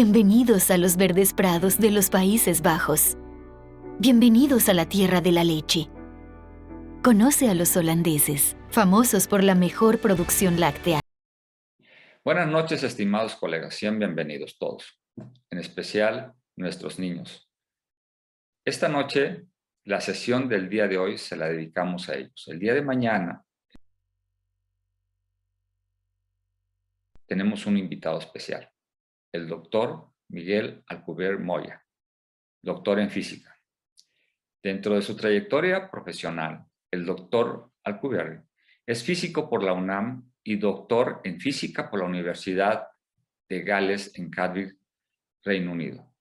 Bienvenidos a los verdes prados de los Países Bajos. Bienvenidos a la tierra de la leche. Conoce a los holandeses, famosos por la mejor producción láctea. Buenas noches, estimados colegas. Sean bienvenidos todos, en especial nuestros niños. Esta noche, la sesión del día de hoy se la dedicamos a ellos. El día de mañana tenemos un invitado especial, el doctor Miguel Alcubierre Moya, doctor en física. Dentro de su trayectoria profesional, el doctor Alcubierre es físico por la UNAM y doctor en física por la Universidad de Gales en Cardiff, Reino Unido.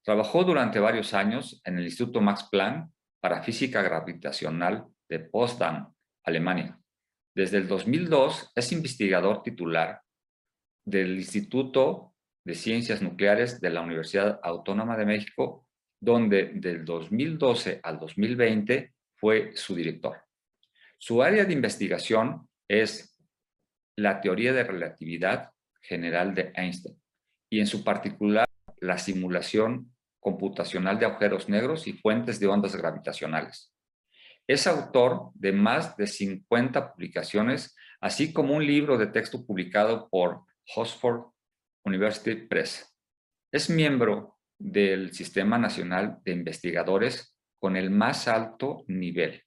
Trabajó durante varios años en el Instituto Max Planck para Física Gravitacional de Potsdam, Alemania. Desde el 2002 es investigador titular del Instituto de Ciencias Nucleares de la Universidad Autónoma de México, donde del 2012 al 2020 fue su director. Su área de investigación es la teoría de relatividad general de Einstein y en su particular la simulación computacional de agujeros negros y fuentes de ondas gravitacionales. Es autor de más de 50 publicaciones, así como un libro de texto publicado por Oxford University Press. Es miembro del Sistema Nacional de Investigadores con el más alto nivel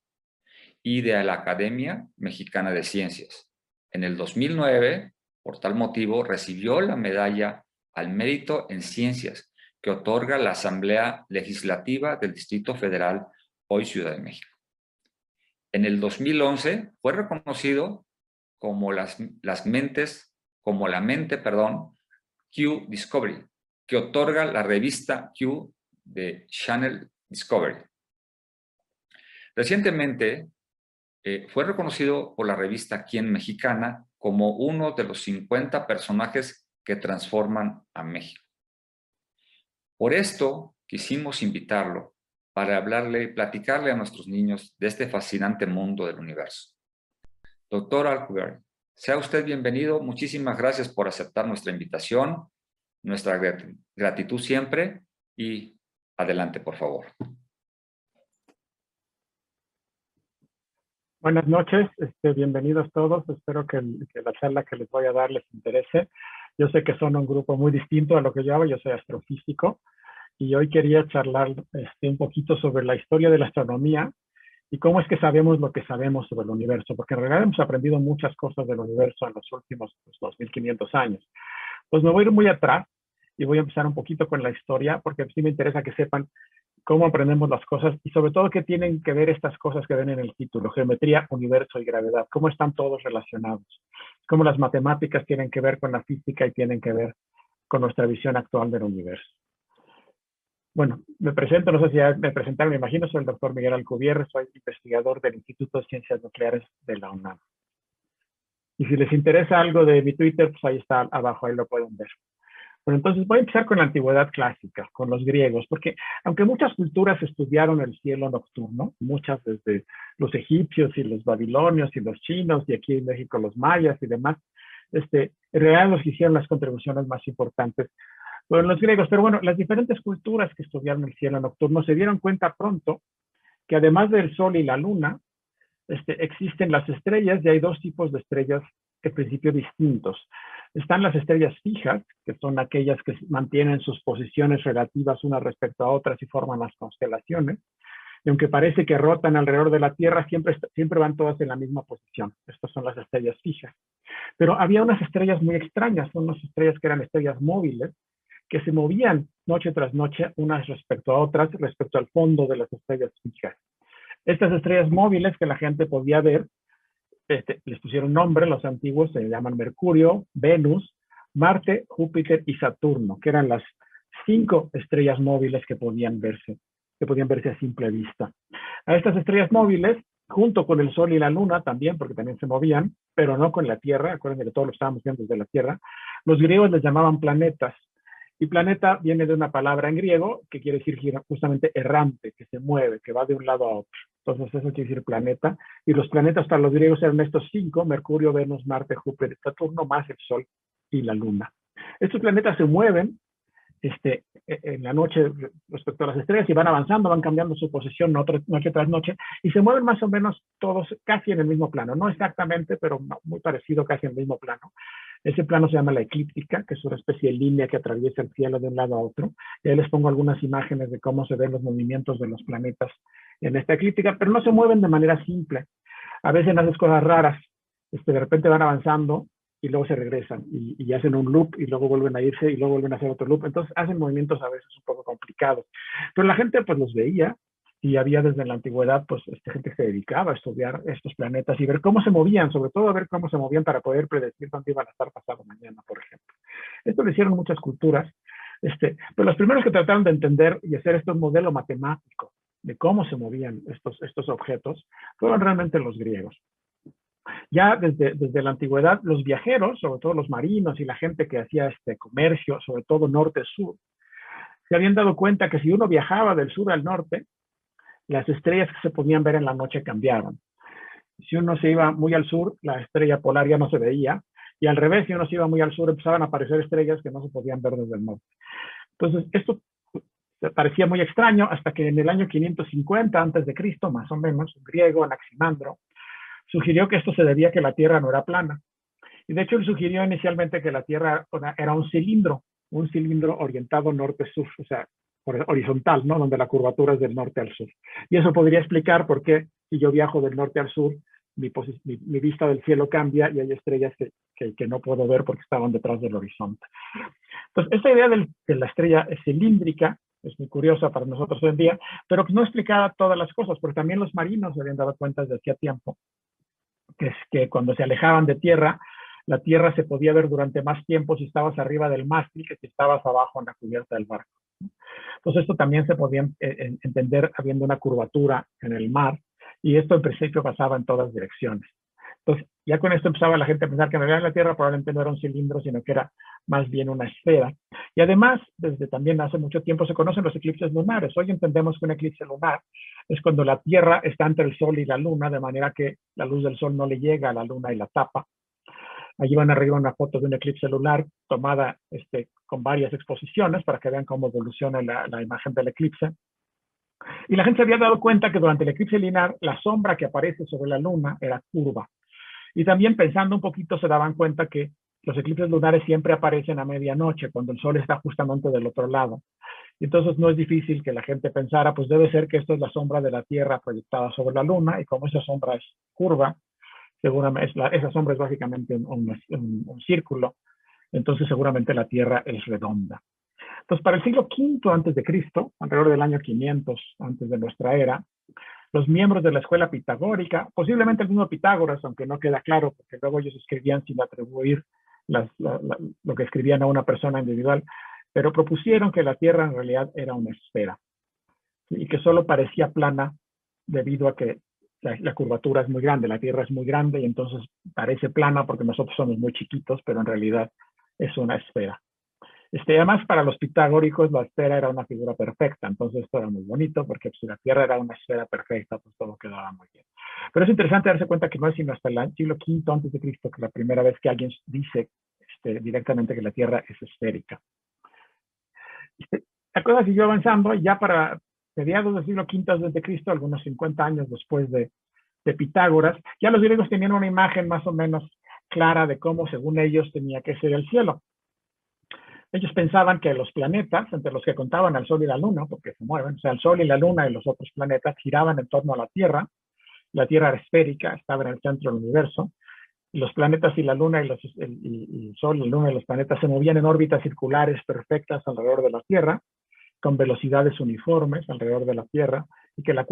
y de la Academia Mexicana de Ciencias. En el 2009, por tal motivo, recibió la medalla al mérito en ciencias que otorga la Asamblea Legislativa del Distrito Federal, hoy Ciudad de México. En el 2011 fue reconocido como la mente Q Discovery, que otorga la revista Q de Channel Discovery. Recientemente fue reconocido por la revista Quién Mexicana como uno de los 50 personajes que transforman a México. Por esto quisimos invitarlo para platicarle a nuestros niños de este fascinante mundo del universo. Doctor Alcubierre, sea usted bienvenido. Muchísimas gracias por aceptar nuestra invitación, nuestra gratitud siempre y adelante, por favor. Buenas noches, bienvenidos todos. Espero que la charla que les voy a dar les interese. Yo sé que son un grupo muy distinto a lo que yo hago. Yo soy astrofísico y hoy quería charlar un poquito sobre la historia de la astronomía y cómo es que sabemos lo que sabemos sobre el universo, porque en realidad hemos aprendido muchas cosas del universo en los últimos 2500 años. Pues me voy a ir muy atrás y voy a empezar un poquito con la historia, porque sí me interesa que sepan cómo aprendemos las cosas y sobre todo qué tienen que ver estas cosas que ven en el título, geometría, universo y gravedad, cómo están todos relacionados, cómo las matemáticas tienen que ver con la física y tienen que ver con nuestra visión actual del universo. Bueno, me presento, no sé si ya me presentaron, me imagino, soy el doctor Miguel Alcubierre, soy investigador del Instituto de Ciencias Nucleares de la UNAM. Y si les interesa algo de mi Twitter, pues ahí está abajo, ahí lo pueden ver. Bueno, entonces voy a empezar con la antigüedad clásica, con los griegos, porque aunque muchas culturas estudiaron el cielo nocturno, muchas desde los egipcios y los babilonios y los chinos, y aquí en México los mayas y demás, en realidad los hicieron las contribuciones más importantes fueron los griegos. Pero bueno, las diferentes culturas que estudiaron el cielo nocturno se dieron cuenta pronto que además del sol y la luna, existen las estrellas y hay dos tipos de estrellas en principio distintos. Están las estrellas fijas, que son aquellas que mantienen sus posiciones relativas unas respecto a otras y forman las constelaciones. Y aunque parece que rotan alrededor de la Tierra, siempre van todas en la misma posición. Estas son las estrellas fijas. Pero había unas estrellas muy extrañas, unas estrellas que eran estrellas móviles, que se movían noche tras noche unas respecto a otras, respecto al fondo de las estrellas fijas. Estas estrellas móviles que la gente podía ver, les pusieron nombre, los antiguos se llaman Mercurio, Venus, Marte, Júpiter y Saturno, que eran las 5 estrellas móviles que podían verse a simple vista. A estas estrellas móviles, junto con el Sol y la Luna también, porque también se movían, pero no con la Tierra, acuérdense que todos lo estábamos viendo desde la Tierra, los griegos les llamaban planetas. Y planeta viene de una palabra en griego que quiere decir justamente errante, que se mueve, que va de un lado a otro. Entonces eso quiere decir planeta. Y los planetas para los griegos eran estos 5, Mercurio, Venus, Marte, Júpiter, Saturno, más el Sol y la Luna. Estos planetas se mueven en la noche respecto a las estrellas y van avanzando, van cambiando su posición noche tras noche y se mueven más o menos todos casi en el mismo plano, no exactamente, pero muy parecido, casi en el mismo plano. Ese plano se llama la eclíptica, que es una especie de línea que atraviesa el cielo de un lado a otro. Y ahí les pongo algunas imágenes de cómo se ven los movimientos de los planetas en esta eclíptica, pero no se mueven de manera simple. A veces hacen cosas raras. De repente van avanzando y luego se regresan y hacen un loop y luego vuelven a irse y luego vuelven a hacer otro loop. Entonces hacen movimientos a veces un poco complicados. Pero la gente pues los veía y había desde la antigüedad pues gente que se dedicaba a estudiar estos planetas y ver cómo se movían, sobre todo a ver cómo se movían para poder predecir dónde iban a estar pasado mañana, por ejemplo. Esto lo hicieron muchas culturas, pero los primeros que trataron de entender y hacer este modelo matemático de cómo se movían estos objetos fueron realmente los griegos. Ya desde la antigüedad, los viajeros, sobre todo los marinos y la gente que hacía comercio, sobre todo norte-sur, se habían dado cuenta que si uno viajaba del sur al norte, las estrellas que se podían ver en la noche cambiaban. Si uno se iba muy al sur, la estrella polar ya no se veía, y al revés, si uno se iba muy al sur, empezaban a aparecer estrellas que no se podían ver desde el norte. Entonces, esto parecía muy extraño hasta que en el año 550 a.C., más o menos, un griego, Anaximandro, sugirió que esto se debía a que la Tierra no era plana. Y de hecho, él sugirió inicialmente que la Tierra era un cilindro orientado norte-sur, o sea, horizontal, ¿no? Donde la curvatura es del norte al sur. Y eso podría explicar por qué, si yo viajo del norte al sur, mi vista del cielo cambia y hay estrellas que no puedo ver porque estaban detrás del horizonte. Entonces, esta idea de la estrella cilíndrica es muy curiosa para nosotros hoy en día, pero no explicaba todas las cosas, porque también los marinos se habían dado cuenta desde hacía tiempo que es que cuando se alejaban de tierra, la tierra se podía ver durante más tiempo si estabas arriba del mástil que si estabas abajo en la cubierta del barco. Entonces esto también se podía entender habiendo una curvatura en el mar, y esto en principio pasaba en todas direcciones. Entonces ya con esto empezaba la gente a pensar que en realidad la Tierra probablemente no era un cilindro, sino que era más bien una esfera. Y además, desde también hace mucho tiempo se conocen los eclipses lunares. Hoy entendemos que un eclipse lunar es cuando la Tierra está entre el Sol y la Luna, de manera que la luz del Sol no le llega a la Luna y la tapa. Allí van arriba una foto de un eclipse lunar tomada con varias exposiciones para que vean cómo evoluciona la imagen del eclipse. Y la gente se había dado cuenta que durante el eclipse lunar la sombra que aparece sobre la Luna era curva. Y también pensando un poquito se daban cuenta que los eclipses lunares siempre aparecen a medianoche, cuando el Sol está justamente del otro lado. Y entonces no es difícil que la gente pensara, pues debe ser que esto es la sombra de la Tierra proyectada sobre la Luna, y como esa sombra es curva, seguramente esa sombra es básicamente un círculo, entonces seguramente la Tierra es redonda. Entonces, para el siglo V antes de Cristo, alrededor del año 500 antes de nuestra era, los miembros de la escuela pitagórica, posiblemente el mismo Pitágoras, aunque no queda claro, porque luego ellos escribían sin atribuir lo que escribían a una persona individual, pero propusieron que la Tierra en realidad era una esfera y que solo parecía plana debido a que la curvatura es muy grande, la Tierra es muy grande y entonces parece plana porque nosotros somos muy chiquitos, pero en realidad es una esfera. Además, para los pitagóricos la esfera era una figura perfecta, entonces esto era muy bonito porque si la Tierra era una esfera perfecta, pues todo quedaba muy bien. Pero es interesante darse cuenta que no es sino hasta el siglo V antes de Cristo que la primera vez que alguien dice directamente que la Tierra es esférica. La cosa siguió avanzando y ya para mediados del siglo V antes de Cristo, algunos 50 años después de Pitágoras, ya los griegos tenían una imagen más o menos clara de cómo, según ellos, tenía que ser el cielo. Ellos pensaban que los planetas, entre los que contaban al Sol y la Luna, porque se mueven, o sea, el Sol y la Luna y los otros planetas giraban en torno a la Tierra era esférica, estaba en el centro del universo, y los planetas y la Luna y el Sol, la Luna y los planetas se movían en órbitas circulares perfectas alrededor de la Tierra, con velocidades uniformes alrededor de la Tierra, y que la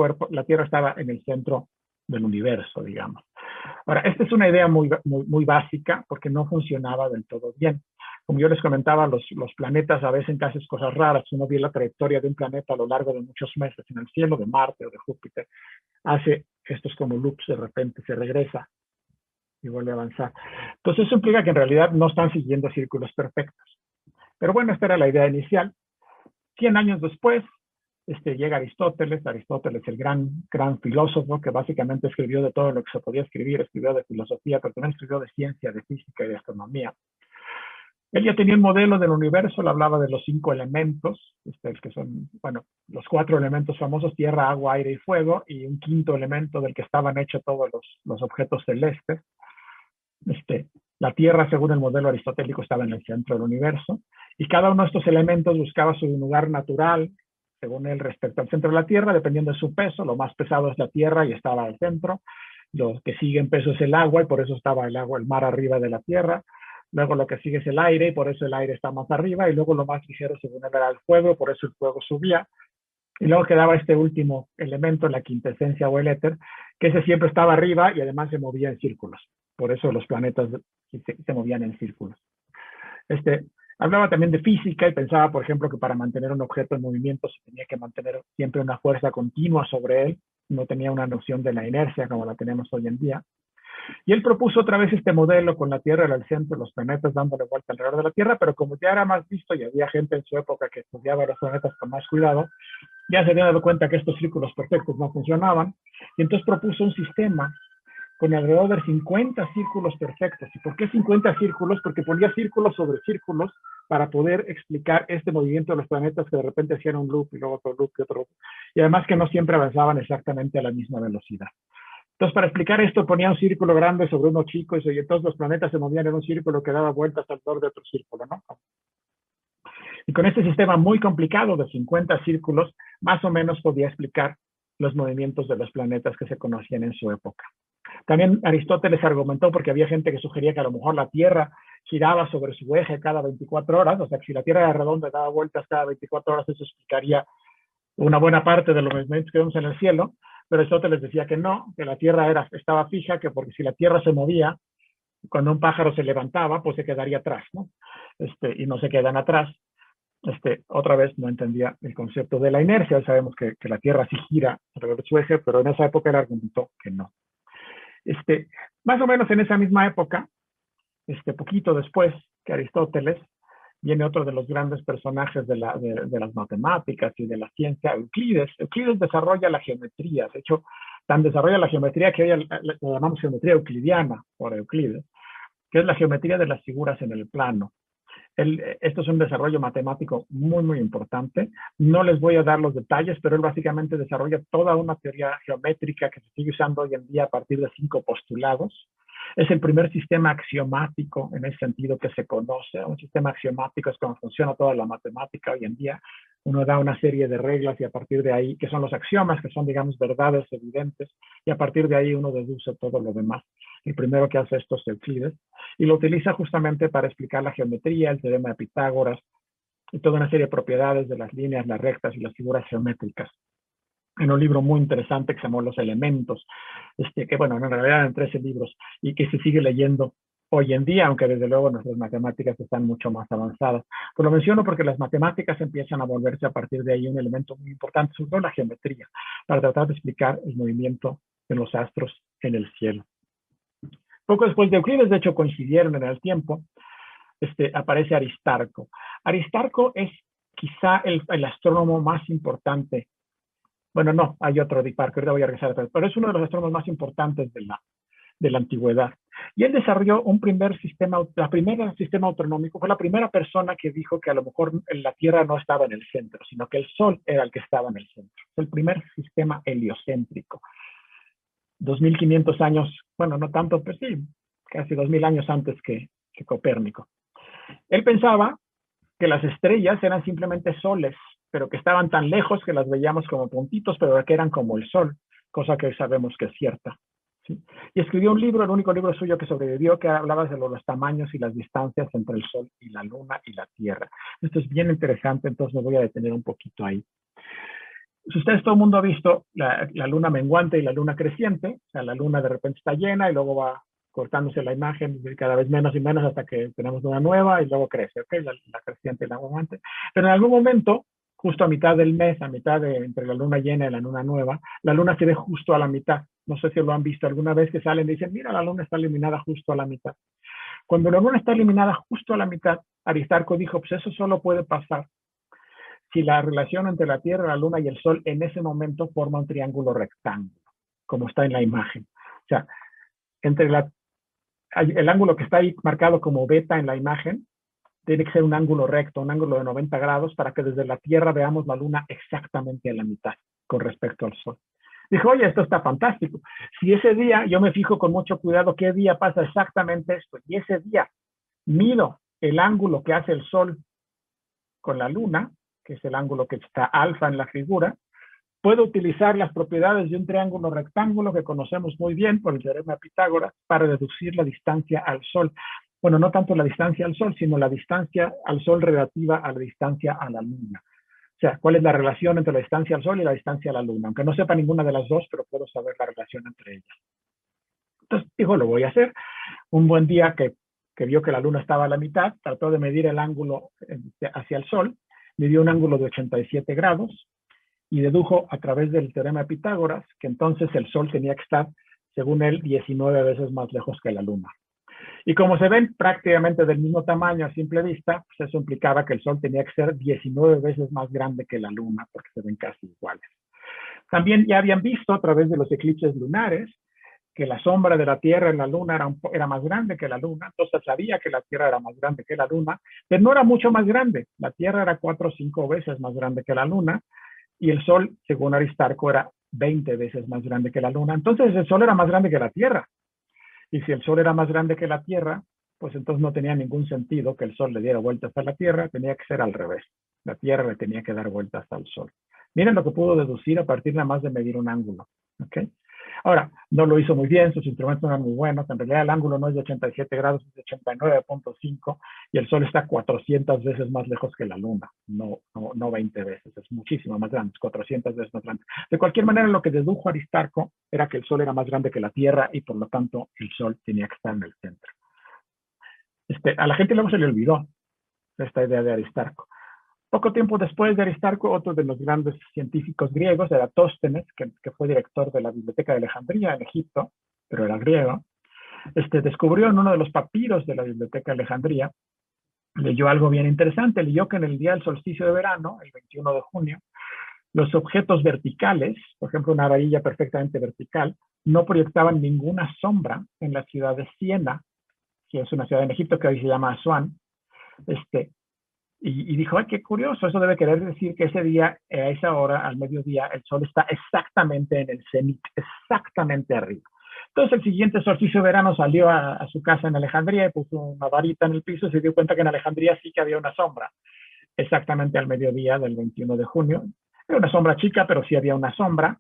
Tierra estaba en el centro del universo, digamos. Ahora, esta es una idea muy básica porque no funcionaba del todo bien. Como yo les comentaba, los planetas a veces hacen cosas raras. Uno ve la trayectoria de un planeta a lo largo de muchos meses en el cielo, de Marte o de Júpiter. Hace estos como loops, de repente se regresa y vuelve a avanzar. Entonces eso implica que en realidad no están siguiendo círculos perfectos. Pero bueno, esta era la idea inicial. 100 años después, llega Aristóteles, el gran filósofo que básicamente escribió de todo lo que se podía escribir, escribió de filosofía, pero también escribió de ciencia, de física y de astronomía. Él ya tenía un modelo del universo, le hablaba de los 5 elementos, que son, bueno, los 4 elementos famosos, tierra, agua, aire y fuego, y un quinto elemento del que estaban hechos todos los objetos celestes. La tierra, según el modelo aristotélico, estaba en el centro del universo, y cada uno de estos elementos buscaba su lugar natural, según él, respecto al centro de la tierra, dependiendo de su peso. Lo más pesado es la tierra y estaba al centro. Lo que sigue en peso es el agua, y por eso estaba el agua, el mar arriba de la tierra. Luego lo que sigue es el aire, y por eso el aire está más arriba, y luego lo más ligero, según él, era el fuego, por eso el fuego subía. Y luego quedaba este último elemento, la quintesencia o el éter, que ese siempre estaba arriba y además se movía en círculos. Por eso los planetas se movían en círculos. Hablaba también de física y pensaba, por ejemplo, que para mantener un objeto en movimiento se tenía que mantener siempre una fuerza continua sobre él. No tenía una noción de la inercia como la tenemos hoy en día. Y él propuso otra vez este modelo con la Tierra al centro, los planetas dándole vuelta alrededor de la Tierra, pero como ya era más visto y había gente en su época que estudiaba los planetas con más cuidado, ya se había dado cuenta que estos círculos perfectos no funcionaban, y entonces propuso un sistema con alrededor de 50 círculos perfectos. ¿Y por qué 50 círculos? Porque ponía círculos sobre círculos para poder explicar este movimiento de los planetas que de repente hacían un loop y luego otro loop y otro loop. Y además que no siempre avanzaban exactamente a la misma velocidad. Entonces, para explicar esto, ponía un círculo grande sobre uno chico y entonces los planetas se movían en un círculo que daba vueltas alrededor de otro círculo, ¿no? Y con este sistema muy complicado de 50 círculos, más o menos podía explicar los movimientos de los planetas que se conocían en su época. También Aristóteles argumentó, porque había gente que sugería que a lo mejor la Tierra giraba sobre su eje cada 24 horas, o sea, que si la Tierra era redonda y daba vueltas cada 24 horas, eso explicaría una buena parte de los movimientos que vemos en el cielo, pero Aristóteles decía que no, que la Tierra estaba fija, que porque si la Tierra se movía, cuando un pájaro se levantaba, pues se quedaría atrás, ¿no? Y no se quedan atrás. Otra vez no entendía el concepto de la inercia. Sabemos que la Tierra sí gira alrededor de su eje, pero en esa época él argumentó que no. Más o menos en esa misma época, poquito después que Aristóteles, viene otro de los grandes personajes de las matemáticas y de la ciencia, Euclides. Euclides desarrolla la geometría. De hecho, tan desarrolla la geometría que hoy la llamamos geometría euclidiana por Euclides, que es la geometría de las figuras en el plano. Esto es un desarrollo matemático muy, muy importante. No les voy a dar los detalles, pero él básicamente desarrolla toda una teoría geométrica que se sigue usando hoy en día a partir de 5 postulados. Es el primer sistema axiomático en ese sentido que se conoce. Un sistema axiomático es como funciona toda la matemática hoy en día. Uno da una serie de reglas y a partir de ahí, que son los axiomas, que son, digamos, verdades evidentes, y a partir de ahí uno deduce todo lo demás. El primero que hace esto es Euclides, y lo utiliza justamente para explicar la geometría, el teorema de Pitágoras, y toda una serie de propiedades de las líneas, las rectas y las figuras geométricas. En un libro muy interesante que se llamó Los Elementos, que bueno, en realidad eran 13 libros, y que se sigue leyendo hoy en día, aunque desde luego nuestras matemáticas están mucho más avanzadas. Pues lo menciono porque las matemáticas empiezan a volverse a partir de ahí un elemento muy importante, sobre todo la geometría, para tratar de explicar el movimiento de los astros en el cielo. Poco después de Euclides, de hecho coincidieron en el tiempo, aparece Aristarco. Aristarco es quizá el astrónomo más importante. Bueno, no, hay otro de Parker, ahorita voy a regresar atrás, pero es uno de los astrónomos más importantes de la antigüedad. Y él desarrolló un primer sistema, sistema astronómico, fue la primera persona que dijo que a lo mejor la Tierra no estaba en el centro, sino que el Sol era el que estaba en el centro. Fue el primer sistema heliocéntrico. 2500 años, bueno, no tanto, pues sí, casi 2000 años antes que Copérnico. Él pensaba que las estrellas eran simplemente soles, pero que estaban tan lejos que las veíamos como puntitos, pero que eran como el Sol, cosa que hoy sabemos que es cierta. ¿Sí? Y escribió un libro, el único libro suyo que sobrevivió, que hablaba de los tamaños y las distancias entre el Sol y la Luna y la Tierra. Esto es bien interesante, entonces me voy a detener un poquito ahí. Si ustedes, todo el mundo ha visto la luna menguante y la luna creciente, o sea, la luna de repente está llena y luego va cortándose la imagen cada vez menos y menos hasta que tenemos una nueva y luego crece, ¿ok? La creciente y la menguante. Pero en algún momento, justo a mitad del mes, a mitad entre la luna llena y la luna nueva, la luna se ve justo a la mitad. No sé si lo han visto alguna vez que salen y dicen, mira, la luna está iluminada justo a la mitad. Cuando la luna está iluminada justo a la mitad, Aristarco dijo, pues eso solo puede pasar si la relación entre la Tierra, la Luna y el Sol en ese momento forma un triángulo rectángulo, como está en la imagen. O sea, entre el ángulo que está ahí marcado como beta en la imagen, tiene que ser un ángulo recto, un ángulo de 90 grados, para que desde la Tierra veamos la Luna exactamente a la mitad con respecto al Sol. Dijo, oye, esto está fantástico. Si ese día, yo me fijo con mucho cuidado qué día pasa exactamente esto, y ese día mido el ángulo que hace el Sol con la Luna, que es el ángulo que está alfa en la figura, puedo utilizar las propiedades de un triángulo rectángulo que conocemos muy bien por el teorema de Pitágoras para deducir la distancia al Sol. Bueno, no tanto la distancia al Sol, sino la distancia al Sol relativa a la distancia a la Luna. O sea, ¿cuál es la relación entre la distancia al Sol y la distancia a la Luna? Aunque no sepa ninguna de las dos, pero puedo saber la relación entre ellas. Entonces, dijo, lo voy a hacer. Un buen día que vio que la Luna estaba a la mitad, trató de medir el ángulo hacia el Sol, midió un ángulo de 87 grados, y dedujo a través del teorema de Pitágoras que entonces el Sol tenía que estar, según él, 19 veces más lejos que la Luna. Y como se ven prácticamente del mismo tamaño a simple vista, pues eso implicaba que el Sol tenía que ser 19 veces más grande que la Luna, porque se ven casi iguales. También ya habían visto a través de los eclipses lunares que la sombra de la Tierra en la Luna era más grande que la Luna, entonces sabía que la Tierra era más grande que la Luna, pero no era mucho más grande. La Tierra era 4 o 5 veces más grande que la Luna, y el Sol, según Aristarco, era 20 veces más grande que la Luna. Entonces el Sol era más grande que la Tierra. Y si el Sol era más grande que la Tierra, pues entonces no tenía ningún sentido que el Sol le diera vueltas a la Tierra, tenía que ser al revés. La Tierra le tenía que dar vueltas al Sol. Miren lo que pudo deducir a partir nada más de medir un ángulo. ¿Okay? Ahora, no lo hizo muy bien, sus instrumentos no eran muy buenos, en realidad el ángulo no es de 87 grados, es de 89.5, y el Sol está 400 veces más lejos que la Luna, no 20 veces, es muchísimo más grande, 400 veces más grande. De cualquier manera, lo que dedujo Aristarco era que el Sol era más grande que la Tierra, y por lo tanto el Sol tenía que estar en el centro. A la gente luego se le olvidó esta idea de Aristarco. Poco tiempo después de Aristarco, otro de los grandes científicos griegos, Eratóstenes, que fue director de la Biblioteca de Alejandría en Egipto, pero era griego, descubrió en uno de los papiros de la Biblioteca de Alejandría, leyó algo bien interesante, leyó que en el día del solsticio de verano, el 21 de junio, los objetos verticales, por ejemplo una varilla perfectamente vertical, no proyectaban ninguna sombra en la ciudad de Siena, que es una ciudad en Egipto que hoy se llama Asuán, y dijo, ay, qué curioso, eso debe querer decir que ese día, a esa hora, al mediodía, el Sol está exactamente en el cenit, exactamente arriba. Entonces el siguiente solsticio de verano salió a su casa en Alejandría y puso una varita en el piso y se dio cuenta que en Alejandría sí que había una sombra, exactamente al mediodía del 21 de junio. Era una sombra chica, pero sí había una sombra.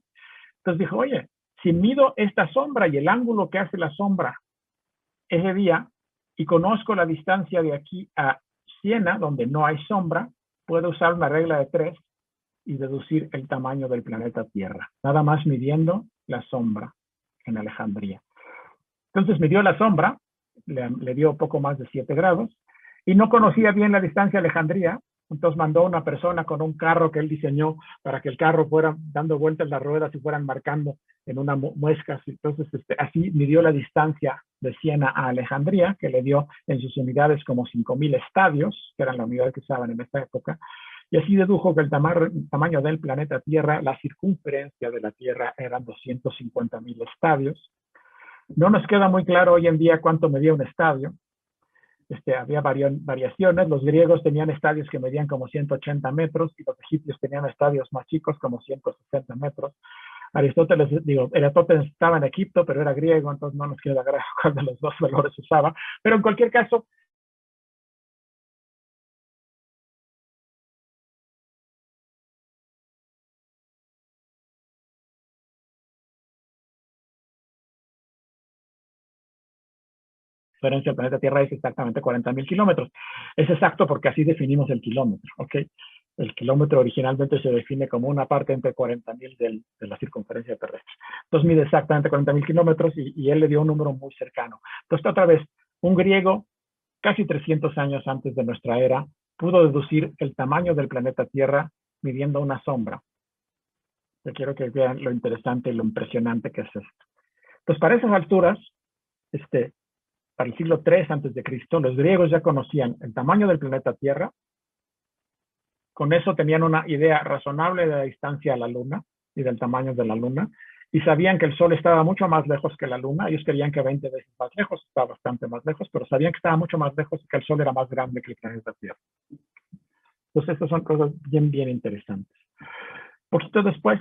Entonces dijo, oye, si mido esta sombra y el ángulo que hace la sombra ese día y conozco la distancia de aquí a Siena, donde no hay sombra, puedo usar una regla de 3 y deducir el tamaño del planeta Tierra, nada más midiendo la sombra en Alejandría. Entonces midió la sombra, le dio poco más de 7 grados, y no conocía bien la distancia a Alejandría, entonces mandó una persona con un carro que él diseñó para que el carro fuera dando vueltas las ruedas y fueran marcando en una muesca. Entonces así midió la distancia de Siena a Alejandría, que le dio en sus unidades como 5,000 estadios, que eran la unidad que usaban en esta época, y así dedujo que el tamaño del planeta Tierra, la circunferencia de la Tierra, eran 250,000 estadios. No nos queda muy claro hoy en día cuánto medía un estadio. Había variaciones. Los griegos tenían estadios que medían como 180 metros y los egipcios tenían estadios más chicos como 160 metros. Eratóstenes estaba en Egipto, pero era griego, entonces no nos queda claro cuál de los dos valores usaba. Pero en cualquier caso, la diferencia del planeta Tierra es exactamente 40,000 kilómetros. Es exacto porque así definimos el kilómetro, ¿ok? El kilómetro originalmente se define como una parte entre 40,000 de la circunferencia terrestre. Entonces mide exactamente 40,000 kilómetros y él le dio un número muy cercano. Entonces otra vez, un griego, casi 300 años antes de nuestra era, pudo deducir el tamaño del planeta Tierra midiendo una sombra. Yo quiero que vean lo interesante y lo impresionante que es esto. Pues para esas alturas, para el siglo III a.C., los griegos ya conocían el tamaño del planeta Tierra. Con eso tenían una idea razonable de la distancia a la Luna y del tamaño de la Luna. y sabían que el Sol estaba mucho más lejos que la Luna. Ellos creían que 20 veces más lejos, estaba bastante más lejos, pero sabían que estaba mucho más lejos y que el Sol era más grande que el planeta Tierra. Entonces, estas son cosas bien, bien interesantes. Poquito después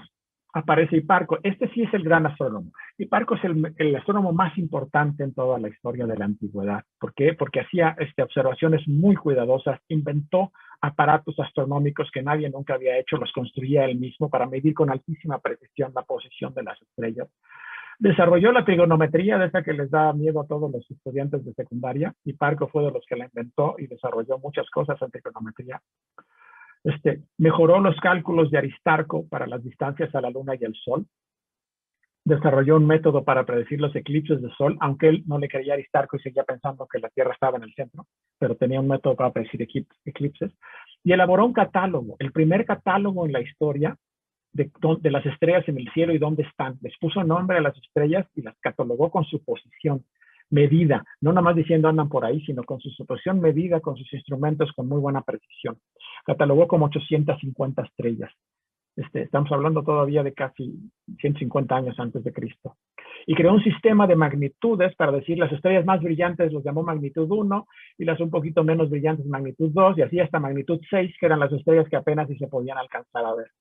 aparece Hiparco. Este sí es el gran astrónomo. Hiparco es el astrónomo más importante en toda la historia de la antigüedad. ¿Por qué? Porque hacía observaciones muy cuidadosas, inventó aparatos astronómicos que nadie nunca había hecho, los construía él mismo para medir con altísima precisión la posición de las estrellas. Desarrolló la trigonometría, de esa que les da miedo a todos los estudiantes de secundaria. Hiparco fue de los que la inventó y desarrolló muchas cosas en trigonometría. Mejoró los cálculos de Aristarco para las distancias a la Luna y el Sol. Desarrolló un método para predecir los eclipses de Sol, aunque él no le creía a Aristarco y seguía pensando que la Tierra estaba en el centro, pero tenía un método para predecir eclipses. Y elaboró un catálogo, el primer catálogo en la historia de las estrellas en el cielo y dónde están. Les puso nombre a las estrellas y las catalogó con su posición medida, no nada más diciendo andan por ahí, sino con su posición medida, con sus instrumentos, con muy buena precisión. Catalogó como 850 estrellas. Estamos hablando todavía de casi 150 años antes de Cristo. Y creó un sistema de magnitudes para decir las estrellas más brillantes los llamó magnitud 1 y las un poquito menos brillantes magnitud 2 y así hasta magnitud 6, que eran las estrellas que apenas si se podían alcanzar a ver.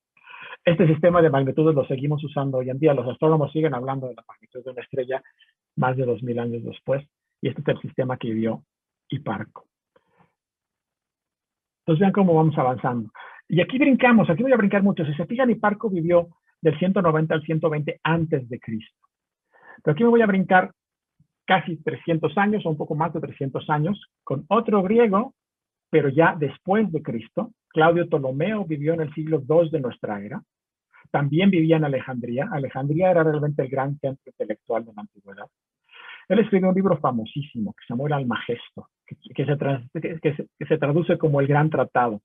Este sistema de magnitudes lo seguimos usando hoy en día. Los astrónomos siguen hablando de la magnitud de una estrella más de 2000 años después. Y este es el sistema que vio Hiparco. Entonces vean cómo vamos avanzando. Y aquí brincamos, aquí voy a brincar mucho. Si se fijan, Hiparco vivió del 190 al 120 antes de Cristo. Pero aquí me voy a brincar casi 300 años o un poco más de 300 años con otro griego, pero ya después de Cristo. Claudio Ptolomeo vivió en el siglo II de nuestra era. También vivía en Alejandría. Alejandría era realmente el gran centro intelectual de la antigüedad. Él escribió un libro famosísimo que se llamó el Almagesto, que se traduce como el Gran Tratado.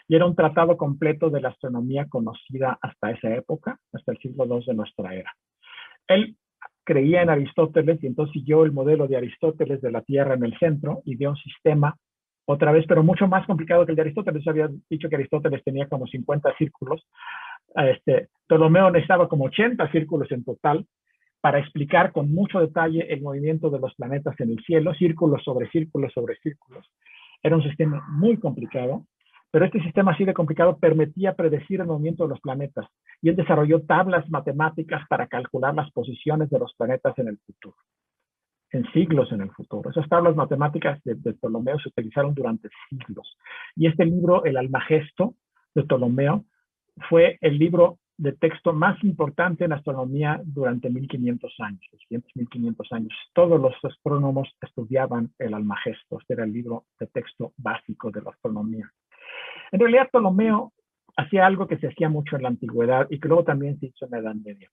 Y era un tratado completo de la astronomía conocida hasta esa época, hasta el siglo II de nuestra era. Él creía en Aristóteles y entonces siguió el modelo de Aristóteles de la Tierra en el centro y dio un sistema, otra vez, pero mucho más complicado que el de Aristóteles. Había dicho que Aristóteles tenía como 50 círculos. Ptolomeo necesitaba como 80 círculos en total para explicar con mucho detalle el movimiento de los planetas en el cielo, círculos sobre círculos sobre círculos. Era un sistema muy complicado, pero este sistema así de complicado permitía predecir el movimiento de los planetas y él desarrolló tablas matemáticas para calcular las posiciones de los planetas en el futuro, en siglos en el futuro. Esas tablas matemáticas de Ptolomeo se utilizaron durante siglos. Y este libro, el Almagesto de Ptolomeo, fue el libro de texto más importante en astronomía durante 1500 años, los siguientes 1500 años. Todos los astrónomos estudiaban el Almagesto. Este era el libro de texto básico de la astronomía. En realidad, Ptolomeo hacía algo que se hacía mucho en la antigüedad y que luego también se hizo en la Edad Media.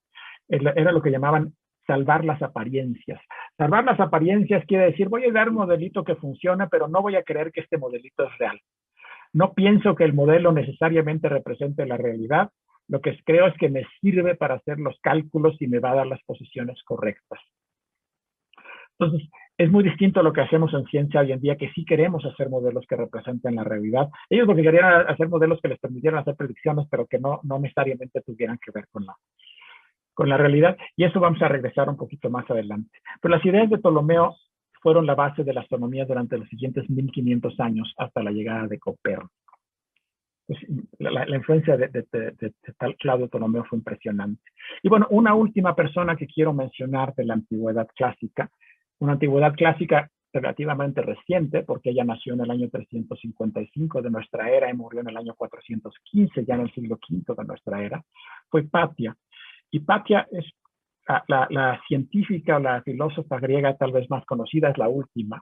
Era lo que llamaban salvar las apariencias. Salvar las apariencias quiere decir, voy a dar un modelito que funcione, pero no voy a creer que este modelito es real. No pienso que el modelo necesariamente represente la realidad. Lo que creo es que me sirve para hacer los cálculos y me va a dar las posiciones correctas. Entonces, es muy distinto a lo que hacemos en ciencia hoy en día, que sí queremos hacer modelos que representen la realidad. Ellos lo que querían era hacer modelos que les permitieran hacer predicciones, pero que no necesariamente tuvieran que ver con la realidad. Y eso vamos a regresar un poquito más adelante. Pero las ideas de Ptolomeo fueron la base de la astronomía durante los siguientes 1500 años hasta la llegada de Copérnico. Pues, la influencia de tal Claudio Ptolomeo fue impresionante. Y bueno, una última persona que quiero mencionar de la antigüedad clásica, una antigüedad clásica relativamente reciente, porque ella nació en el año 355 de nuestra era y murió en el año 415, ya en el siglo V de nuestra era, fue Hipatia. Hipatia es la científica o la filósofa griega tal vez más conocida, es la última.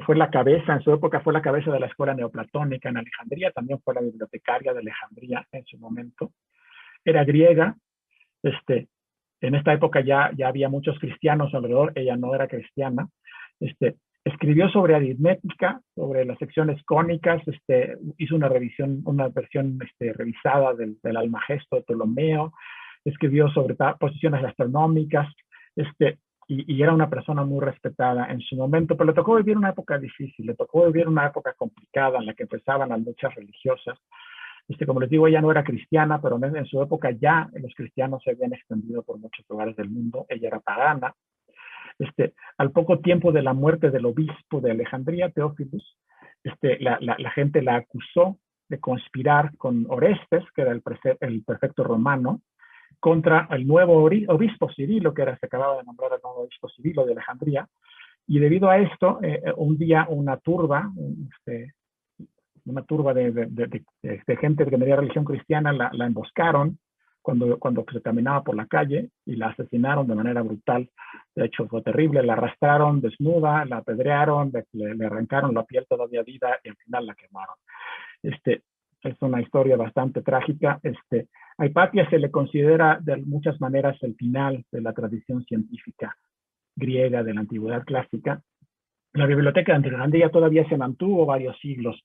Fue la cabeza, en su época fue la cabeza de la escuela neoplatónica en Alejandría, también fue la bibliotecaria de Alejandría en su momento. Era griega, en esta época ya había muchos cristianos alrededor, ella no era cristiana. Escribió sobre aritmética, sobre las secciones cónicas, hizo una versión revisada del Almagesto de Ptolomeo, escribió sobre posiciones astronómicas, y era una persona muy respetada en su momento, pero le tocó vivir una época difícil, le tocó vivir una época complicada en la que empezaban las luchas religiosas. Como les digo, ella no era cristiana, pero en su época ya los cristianos se habían extendido por muchos lugares del mundo. Ella era pagana. Al poco tiempo de la muerte del obispo de Alejandría, Teófilos, la gente la acusó de conspirar con Orestes, que era el prefecto romano, contra el nuevo obispo Cirilo, se acababa de nombrar el nuevo obispo Cirilo de Alejandría. Y debido a esto, un día una turba de gente que tenía religión cristiana la emboscaron cuando se caminaba por la calle y la asesinaron de manera brutal. De hecho, fue terrible. La arrastraron desnuda, la apedrearon, le arrancaron la piel todavía viva y al final la quemaron. Es una historia bastante trágica. A Hipatia se le considera de muchas maneras el final de la tradición científica griega de la antigüedad clásica. La biblioteca de Alejandría todavía se mantuvo varios siglos,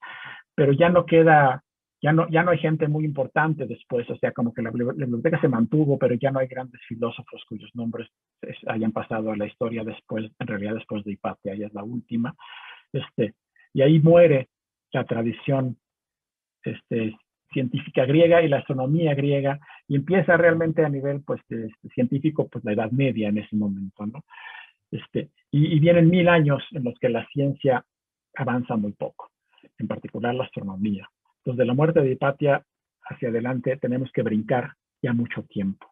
pero ya no queda, ya no hay gente muy importante después, o sea, como que la biblioteca se mantuvo, pero ya no hay grandes filósofos cuyos nombres hayan pasado a la historia después, en realidad después de Hipatia, ella es la última. Y ahí muere la tradición científica griega y la astronomía griega, y empieza realmente a nivel científico la Edad Media en ese momento, ¿no? Y vienen 1000 años en los que la ciencia avanza muy poco, en particular la astronomía. Entonces, de la muerte de Hipatia hacia adelante tenemos que brincar ya mucho tiempo.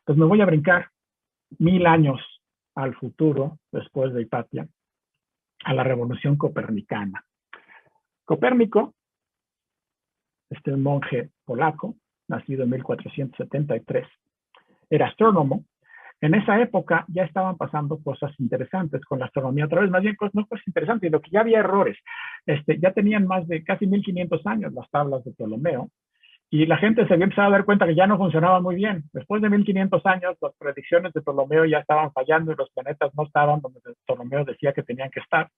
Entonces, me voy a brincar 1000 años al futuro, después de Hipatia, a la Revolución Copernicana. Copérnico, un monje polaco, nacido en 1473, era astrónomo. En esa época ya estaban pasando cosas interesantes con la astronomía, otra vez, más bien no cosas interesantes, sino que ya había errores. Ya tenían más de casi 1500 años las tablas de Ptolomeo, y la gente se había empezado a dar cuenta que ya no funcionaban muy bien. Después de 1500 años, las predicciones de Ptolomeo ya estaban fallando y los planetas no estaban donde Ptolomeo decía que tenían que estar.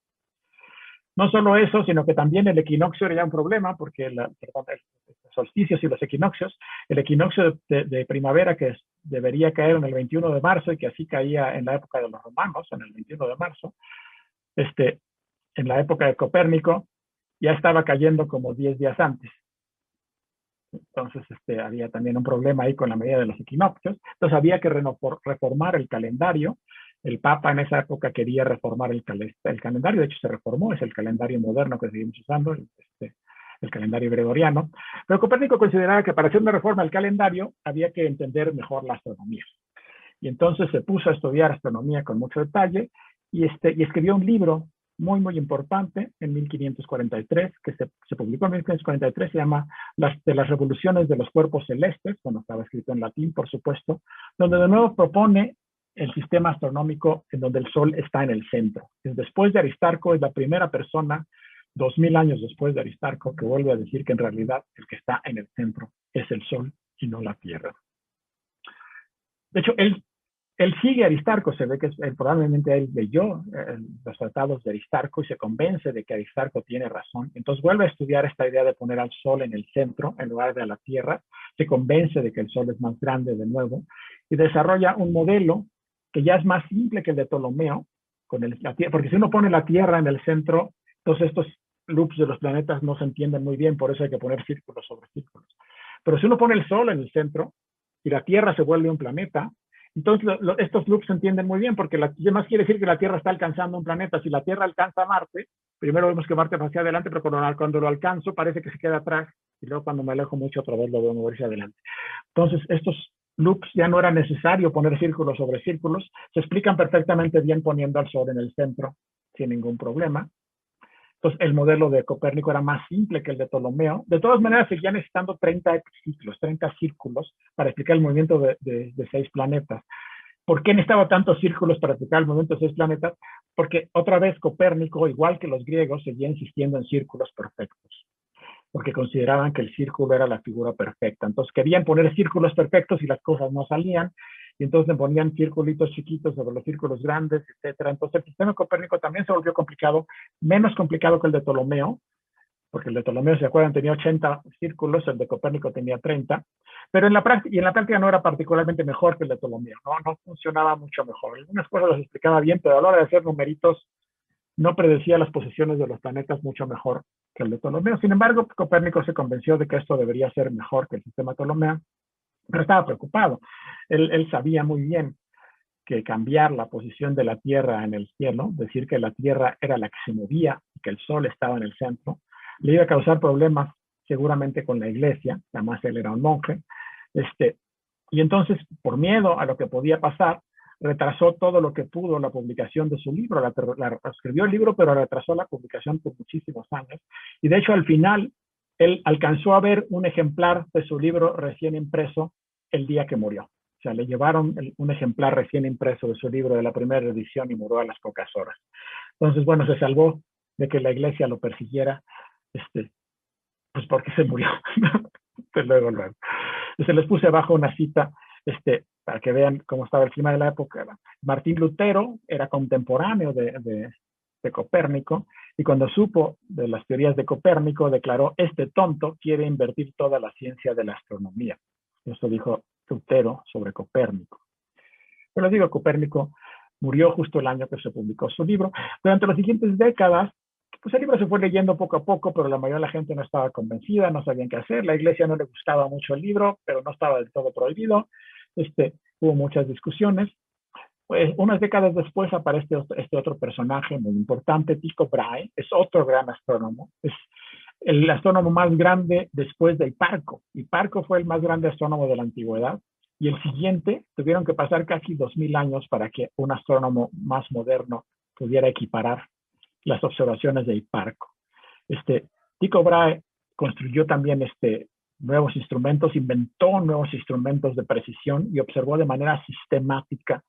No solo eso, sino que también el equinoccio era ya un problema, porque los solsticios y los equinoccios, el equinoccio de primavera que debería caer en el 21 de marzo y que así caía en la época de los romanos, en el 21 de marzo, en la época de Copérnico, ya estaba cayendo como 10 días antes. Entonces había también un problema ahí con la medida de los equinoccios. Entonces había que reformar el calendario. El Papa en esa época quería reformar el calendario, de hecho se reformó, es el calendario moderno que seguimos usando, el calendario gregoriano. Pero Copérnico consideraba que para hacer una reforma al calendario había que entender mejor la astronomía. Y entonces se puso a estudiar astronomía con mucho detalle y escribió un libro muy, muy importante en 1543, que se publicó en 1543, se llama las revoluciones de los cuerpos celestes, bueno, estaba escrito en latín, por supuesto, donde de nuevo propone el sistema astronómico en donde el Sol está en el centro. Después de Aristarco, es la primera persona, 2000 años después de Aristarco, que vuelve a decir que en realidad el que está en el centro es el Sol y no la Tierra. De hecho, él sigue a Aristarco, se ve que probablemente él leyó los tratados de Aristarco y se convence de que Aristarco tiene razón. Entonces vuelve a estudiar esta idea de poner al Sol en el centro en lugar de a la Tierra, se convence de que el Sol es más grande de nuevo y desarrolla un modelo que ya es más simple que el de Ptolomeo, porque si uno pone la Tierra en el centro, entonces estos loops de los planetas no se entienden muy bien, por eso hay que poner círculos sobre círculos. Pero si uno pone el Sol en el centro y la Tierra se vuelve un planeta, entonces estos loops se entienden muy bien, porque además quiere decir que la Tierra está alcanzando un planeta. Si la Tierra alcanza a Marte, primero vemos que Marte va hacia adelante, pero cuando lo alcanzo parece que se queda atrás, y luego cuando me alejo mucho otra vez lo veo moverse adelante. Entonces estos loops ya no era necesario poner círculos sobre círculos, se explican perfectamente bien poniendo al Sol en el centro sin ningún problema. Entonces el modelo de Copérnico era más simple que el de Ptolomeo. De todas maneras seguía necesitando 30 círculos para explicar el movimiento de 6 planetas. ¿Por qué necesitaba tantos círculos para explicar el movimiento de 6 planetas? Porque otra vez Copérnico, igual que los griegos, seguía insistiendo en círculos perfectos, porque consideraban que el círculo era la figura perfecta. Entonces querían poner círculos perfectos y las cosas no salían, y entonces le ponían circulitos chiquitos sobre los círculos grandes, etc. Entonces el sistema copérnico también se volvió complicado, menos complicado que el de Ptolomeo, porque el de Ptolomeo, ¿se acuerdan? Tenía 80 círculos, el de Copérnico tenía 30, pero en la práctica no era particularmente mejor que el de Ptolomeo, no funcionaba mucho mejor. Algunas cosas las explicaba bien, pero a la hora de hacer numeritos no predecía las posiciones de los planetas mucho mejor que el de Ptolomeo. Sin embargo, Copérnico se convenció de que esto debería ser mejor que el sistema de Ptolomeo, pero estaba preocupado. Él sabía muy bien que cambiar la posición de la Tierra en el cielo, decir que la Tierra era la que se movía y que el Sol estaba en el centro, le iba a causar problemas seguramente con la iglesia, además él era un monje, y entonces, por miedo a lo que podía pasar, retrasó todo lo que pudo la publicación de su libro. Escribió el libro, pero retrasó la publicación por muchísimos años. Y de hecho, al final, él alcanzó a ver un ejemplar de su libro recién impreso el día que murió. O sea, le llevaron un ejemplar recién impreso de su libro de la primera edición y murió a las pocas horas. Entonces, bueno, se salvó de que la iglesia lo persiguiera, pues porque se murió. luego. Se les puse abajo una cita, para que vean cómo estaba el clima de la época. Martín Lutero era contemporáneo de Copérnico, y cuando supo de las teorías de Copérnico, declaró: este tonto quiere invertir toda la ciencia de la astronomía. Eso dijo Lutero sobre Copérnico. Pero les digo, Copérnico murió justo el año que se publicó su libro. Durante las siguientes décadas, pues el libro se fue leyendo poco a poco, pero la mayoría de la gente no estaba convencida, no sabían qué hacer. La iglesia no le gustaba mucho el libro, pero no estaba del todo prohibido. Hubo muchas discusiones. Pues unas décadas después aparece este otro personaje muy importante, Tycho Brahe. Es otro gran astrónomo. Es el astrónomo más grande después de Hiparco. Hiparco fue el más grande astrónomo de la antigüedad. Y el siguiente, tuvieron que pasar casi 2000 años para que un astrónomo más moderno pudiera equiparar las observaciones de Hiparco. Tycho Brahe construyó también nuevos instrumentos, inventó nuevos instrumentos de precisión y observó de manera sistemática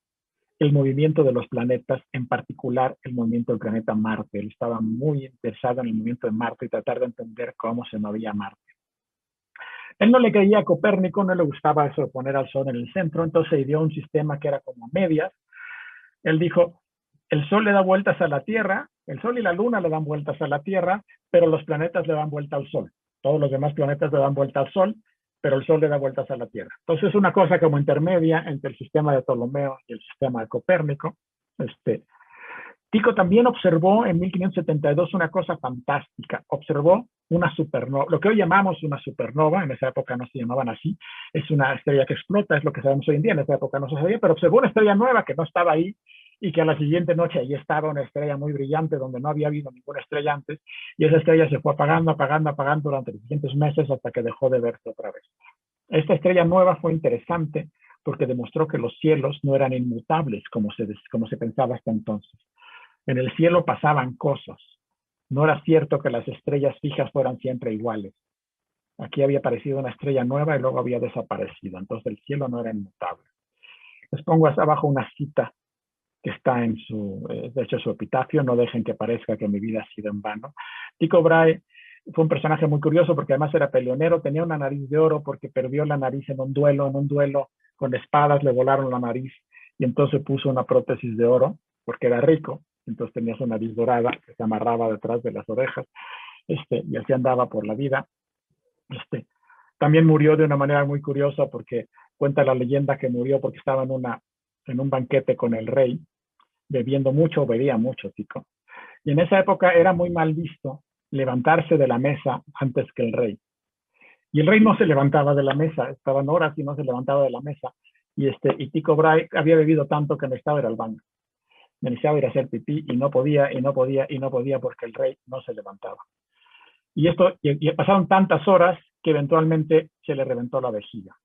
el movimiento de los planetas, en particular el movimiento del planeta Marte. Él estaba muy interesado en el movimiento de Marte y tratar de entender cómo se movía Marte. Él no le creía a Copérnico, no le gustaba eso de poner al Sol en el centro, entonces ideó un sistema que era como medias. Él dijo: el Sol le da vueltas a la Tierra, el Sol y la Luna le dan vueltas a la Tierra, pero los planetas le dan vuelta al Sol. Todos los demás planetas le dan vuelta al Sol, pero el Sol le da vueltas a la Tierra. Entonces es una cosa como intermedia entre el sistema de Ptolomeo y el sistema de Copérnico. Tycho también observó en 1572 una cosa fantástica. Observó una supernova, lo que hoy llamamos una supernova. En esa época no se llamaban así. Es una estrella que explota, es lo que sabemos hoy en día. En esa época no se sabía, pero observó una estrella nueva que no estaba ahí, y que a la siguiente noche ahí estaba una estrella muy brillante donde no había habido ninguna estrella antes, y esa estrella se fue apagando durante los siguientes meses hasta que dejó de verse otra vez. Esta estrella nueva fue interesante porque demostró que los cielos no eran inmutables como se pensaba hasta entonces. En el cielo pasaban cosas. No era cierto que las estrellas fijas fueran siempre iguales. Aquí había aparecido una estrella nueva y luego había desaparecido. Entonces el cielo no era inmutable. Les pongo abajo una cita que está en de hecho, su epitafio: no dejen que parezca que mi vida ha sido en vano. Tycho Brahe fue un personaje muy curioso porque además era peleonero, tenía una nariz de oro porque perdió la nariz en un duelo con espadas le volaron la nariz, y entonces puso una prótesis de oro porque era rico. Entonces tenía su nariz dorada que se amarraba detrás de las orejas, y así andaba por la vida. También murió de una manera muy curiosa porque cuenta la leyenda que murió porque estaba en un banquete con el rey, bebía mucho, Tycho. Y en esa época era muy mal visto levantarse de la mesa antes que el rey. Y el rey no se levantaba de la mesa, estaban horas y no se levantaba de la mesa. Y Tycho Brahe había bebido tanto que necesitaba ir al baño. Necesitaba ir a hacer pipí y no podía porque el rey no se levantaba. Y pasaron tantas horas que eventualmente se le reventó la vejiga.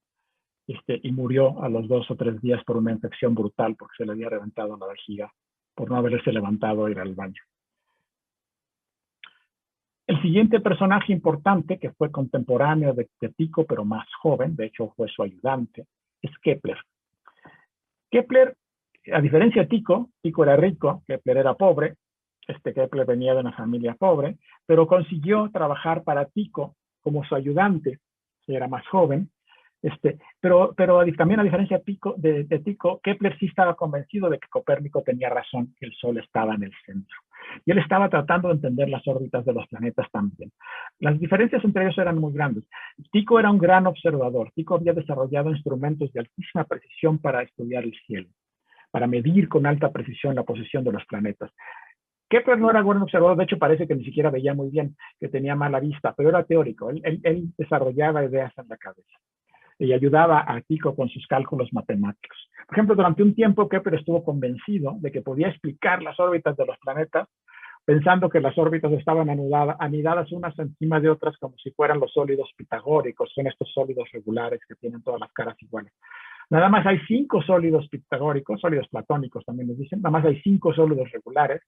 Y murió a los 2 o 3 días por una infección brutal porque se le había reventado la vejiga por no haberse levantado a ir al baño. El siguiente personaje importante, que fue contemporáneo de Tycho, pero más joven, de hecho fue su ayudante, es Kepler. Kepler, a diferencia de Tycho era rico, Kepler era pobre. Kepler venía de una familia pobre, pero consiguió trabajar para Tycho como su ayudante. Era más joven. Pero también, a diferencia de Tycho, Kepler sí estaba convencido de que Copérnico tenía razón, que el Sol estaba en el centro. Y él estaba tratando de entender las órbitas de los planetas también. Las diferencias entre ellos eran muy grandes. Tycho era un gran observador. Tycho había desarrollado instrumentos de altísima precisión para estudiar el cielo, para medir con alta precisión la posición de los planetas. Kepler no era buen observador, de hecho parece que ni siquiera veía muy bien, que tenía mala vista, pero era teórico, él desarrollaba ideas en la cabeza y ayudaba a Tycho con sus cálculos matemáticos. Por ejemplo, durante un tiempo Kepler estuvo convencido de que podía explicar las órbitas de los planetas pensando que las órbitas estaban anidadas unas encima de otras como si fueran los sólidos pitagóricos, son estos sólidos regulares que tienen todas las caras iguales. Nada más hay 5 sólidos pitagóricos, sólidos platónicos también nos dicen, nada más hay 5 sólidos regulares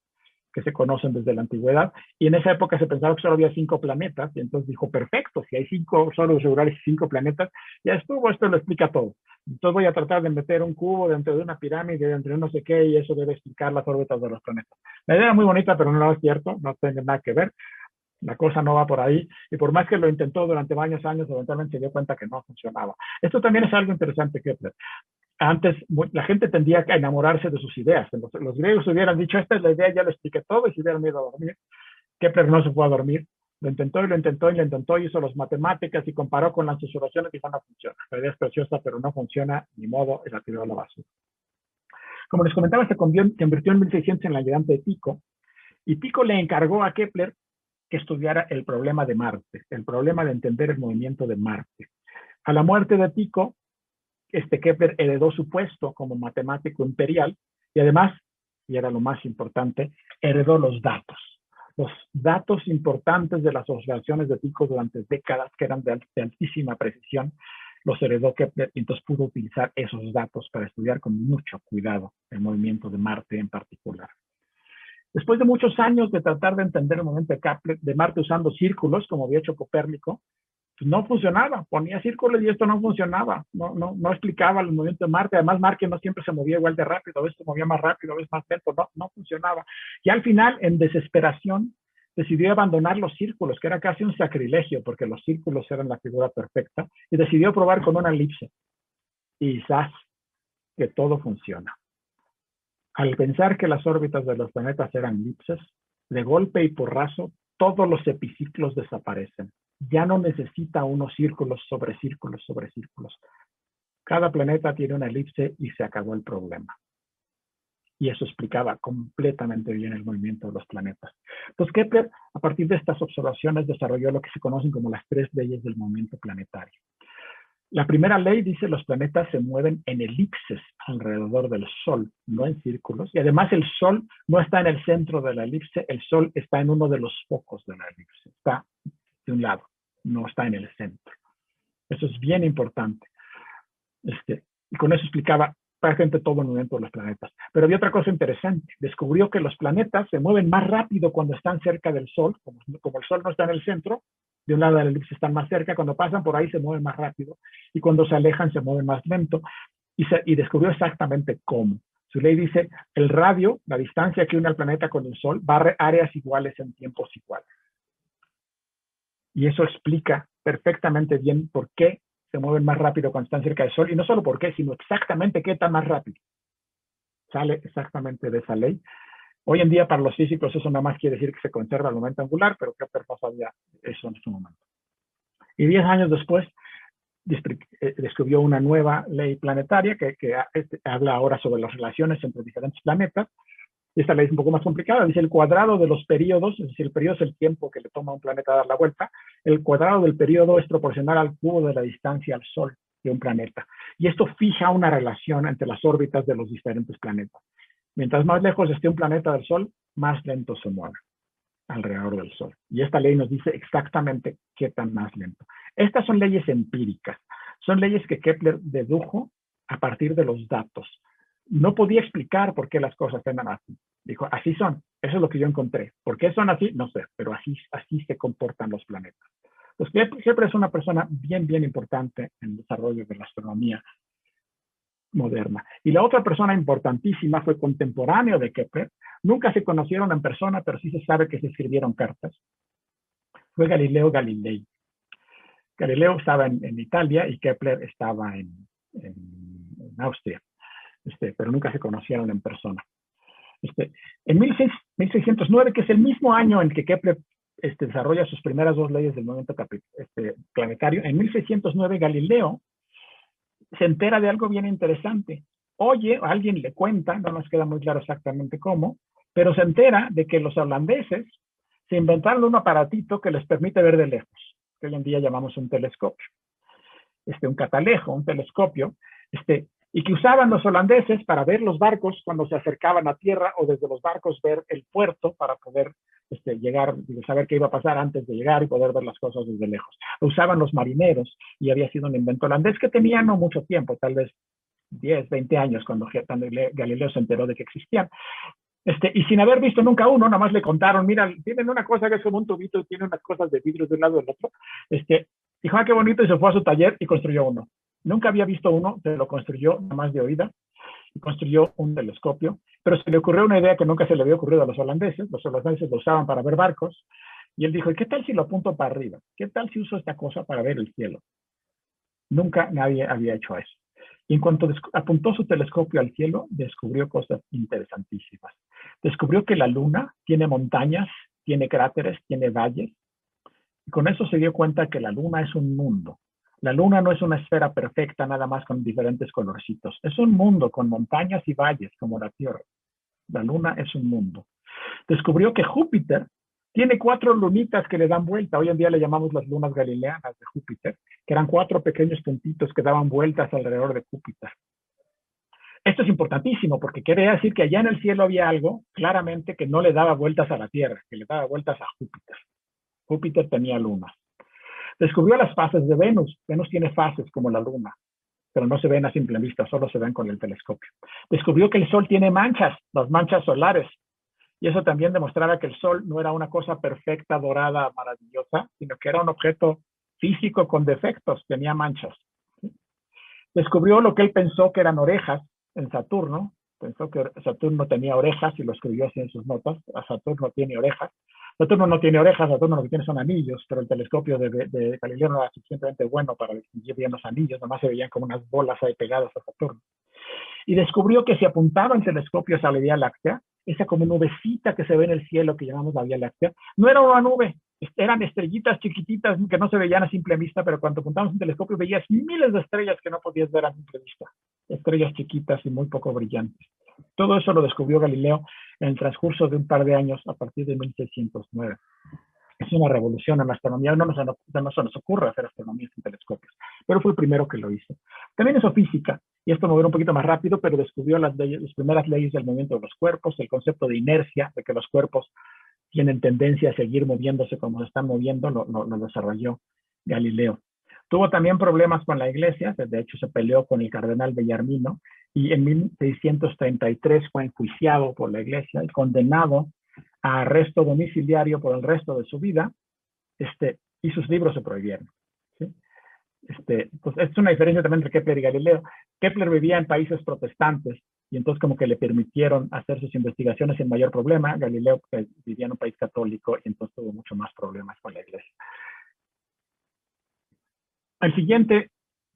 que se conocen desde la antigüedad, y en esa época se pensaba que solo había 5 planetas, y entonces dijo, perfecto, si hay 5 sólidos regulares y 5 planetas, ya estuvo, esto lo explica todo. Entonces voy a tratar de meter un cubo dentro de una pirámide, dentro de no sé qué, y eso debe explicar las órbitas de los planetas. La idea era muy bonita, pero no es cierto, no tiene nada que ver. La cosa no va por ahí, y por más que lo intentó durante varios años, eventualmente se dio cuenta que no funcionaba. Esto también es algo interesante, Kepler. Antes la gente tendía a enamorarse de sus ideas. Los griegos hubieran dicho, esta es la idea, ya lo expliqué todo, y se hubieran ido a dormir. Kepler no se fue a dormir, lo intentó y lo intentó y lo intentó, hizo las matemáticas y comparó con las observaciones y dijo, no funciona. La idea es preciosa, pero no funciona, ni modo, y la tiró a la basura. Como les comentaba, se convirtió en 1600 en el ayudante de Tycho, y Tycho le encargó a Kepler que estudiara el problema de Marte, el problema de entender el movimiento de Marte. A la muerte de Tycho, Kepler heredó su puesto como matemático imperial y además, y era lo más importante, heredó los datos importantes de las observaciones de Tycho durante décadas, que eran de altísima precisión, los heredó Kepler y entonces pudo utilizar esos datos para estudiar con mucho cuidado el movimiento de Marte en particular. Después de muchos años de tratar de entender el movimiento de Marte usando círculos, como había hecho Copérnico, pues no funcionaba, ponía círculos y esto no funcionaba, no explicaba el movimiento de Marte. Además, Marte no siempre se movía igual de rápido, a veces se movía más rápido, a veces más lento, no funcionaba. Y al final, en desesperación, decidió abandonar los círculos, que era casi un sacrilegio, porque los círculos eran la figura perfecta, y decidió probar con una elipse. Y ¡zas! Que todo funciona. Al pensar que las órbitas de los planetas eran elipses, de golpe y porrazo, todos los epiciclos desaparecen. Ya no necesita unos círculos sobre círculos sobre círculos. Cada planeta tiene una elipse y se acabó el problema. Y eso explicaba completamente bien el movimiento de los planetas. Pues Kepler, a partir de estas observaciones, desarrolló lo que se conocen como las 3 leyes del movimiento planetario. La primera ley dice que los planetas se mueven en elipses alrededor del Sol, no en círculos. Y además el Sol no está en el centro de la elipse, el Sol está en uno de los focos de la elipse. Está de un lado, no está en el centro. Eso es bien importante. Y con eso explicaba prácticamente todo el movimiento de los planetas. Pero había otra cosa interesante. Descubrió que los planetas se mueven más rápido cuando están cerca del Sol, como el Sol no está en el centro, de un lado de la elipse están más cerca, cuando pasan por ahí se mueven más rápido, y cuando se alejan se mueven más lento, y descubrió exactamente cómo. Su ley dice, el radio, la distancia que une al planeta con el Sol, barre áreas iguales en tiempos iguales. Y eso explica perfectamente bien por qué se mueven más rápido cuando están cerca del Sol, y no solo por qué, sino exactamente qué tan más rápido. Sale exactamente de esa ley. Hoy en día, para los físicos, eso nada más quiere decir que se conserva el momento angular, pero Kepler no sabía eso en su momento. Y 10 años después, descubrió una nueva ley planetaria que habla ahora sobre las relaciones entre diferentes planetas. Esta ley es un poco más complicada. Dice el cuadrado de los periodos, es decir, el periodo es el tiempo que le toma a un planeta dar la vuelta. El cuadrado del periodo es proporcional al cubo de la distancia al Sol de un planeta. Y esto fija una relación entre las órbitas de los diferentes planetas. Mientras más lejos esté un planeta del Sol, más lento se mueve alrededor del Sol. Y esta ley nos dice exactamente qué tan más lento. Estas son leyes empíricas. Son leyes que Kepler dedujo a partir de los datos. No podía explicar por qué las cosas eran así. Dijo, así son. Eso es lo que yo encontré. ¿Por qué son así? No sé, pero así se comportan los planetas. Pues Kepler es una persona bien importante en el desarrollo de la astronomía moderna. Y la otra persona importantísima fue contemporáneo de Kepler. Nunca se conocieron en persona, pero sí se sabe que se escribieron cartas. Fue Galileo Galilei. Galileo estaba en Italia y Kepler estaba en Austria, pero nunca se conocieron en persona. En 1609, que es el mismo año en que Kepler desarrolla sus primeras 2 leyes del movimiento planetario, en 1609 Galileo se entera de algo bien interesante. Oye, alguien le cuenta, no nos queda muy claro exactamente cómo, pero se entera de que los holandeses se inventaron un aparatito que les permite ver de lejos, que hoy en día llamamos un telescopio, un catalejo, un telescopio, y que usaban los holandeses para ver los barcos cuando se acercaban a tierra, o desde los barcos ver el puerto para poder llegar, saber qué iba a pasar antes de llegar y poder ver las cosas desde lejos. Lo usaban los marineros y había sido un invento holandés que tenía no mucho tiempo, tal vez 10, 20 años, cuando Galileo se enteró de que existían. Y sin haber visto nunca uno, nada más le contaron, mira, tienen una cosa que es como un tubito y tiene unas cosas de vidrio de un lado y del otro. Dijo, qué bonito, y se fue a su taller y construyó uno. Nunca había visto uno, se lo construyó nada más de oída, y construyó un telescopio, pero se le ocurrió una idea que nunca se le había ocurrido a los holandeses lo usaban para ver barcos, y él dijo, ¿y qué tal si lo apunto para arriba? ¿Qué tal si uso esta cosa para ver el cielo? Nunca nadie había hecho eso. Y en cuanto apuntó su telescopio al cielo, descubrió cosas interesantísimas. Descubrió que la luna tiene montañas, tiene cráteres, tiene valles, y con eso se dio cuenta que la luna es un mundo. La luna no es una esfera perfecta nada más con diferentes colorcitos. Es un mundo con montañas y valles como la Tierra. La luna es un mundo. Descubrió que Júpiter tiene 4 lunitas que le dan vuelta. Hoy en día le llamamos las lunas galileanas de Júpiter, que eran 4 pequeños puntitos que daban vueltas alrededor de Júpiter. Esto es importantísimo porque quiere decir que allá en el cielo había algo claramente que no le daba vueltas a la Tierra, que le daba vueltas a Júpiter. Júpiter tenía lunas. Descubrió las fases de Venus. Venus tiene fases como la luna, pero no se ven a simple vista, solo se ven con el telescopio. Descubrió que el Sol tiene manchas, las manchas solares, y eso también demostraba que el Sol no era una cosa perfecta, dorada, maravillosa, sino que era un objeto físico con defectos, tenía manchas. Descubrió lo que él pensó que eran orejas en Saturno. Pensó que Saturno tenía orejas y lo escribió así en sus notas. Saturno tiene orejas. Saturno no tiene orejas, Saturno lo que tiene son anillos, pero el telescopio de Galileo no era suficientemente bueno para distinguir bien los anillos, nomás se veían como unas bolas ahí pegadas a Saturno. Y descubrió que si apuntaba el telescopio hacia la Vía Láctea, esa como nubecita que se ve en el cielo que llamamos la Vía Láctea, no era una nube, eran estrellitas chiquititas que no se veían a simple vista, pero cuando apuntabas un telescopio veías miles de estrellas que no podías ver a simple vista, estrellas chiquitas y muy poco brillantes. Todo eso lo descubrió Galileo en el transcurso de un par de años a partir de 1609. Es una revolución en la astronomía, no se nos ocurre hacer astronomía sin telescopios, pero fue el primero que lo hizo. También hizo física, y esto me voy un poquito más rápido, pero descubrió las primeras leyes del movimiento de los cuerpos, el concepto de inercia, de que los cuerpos tienen tendencia a seguir moviéndose como se están moviendo, lo desarrolló Galileo. Tuvo también problemas con la iglesia, de hecho se peleó con el cardenal Bellarmino, y en 1633 fue enjuiciado por la iglesia y condenado a arresto domiciliario por el resto de su vida, y sus libros se prohibieron. ¿Sí? Pues es una diferencia también entre Kepler y Galileo. Kepler vivía en países protestantes y entonces como que le permitieron hacer sus investigaciones sin mayor problema. Galileo vivía en un país católico y entonces tuvo mucho más problemas con la iglesia. El siguiente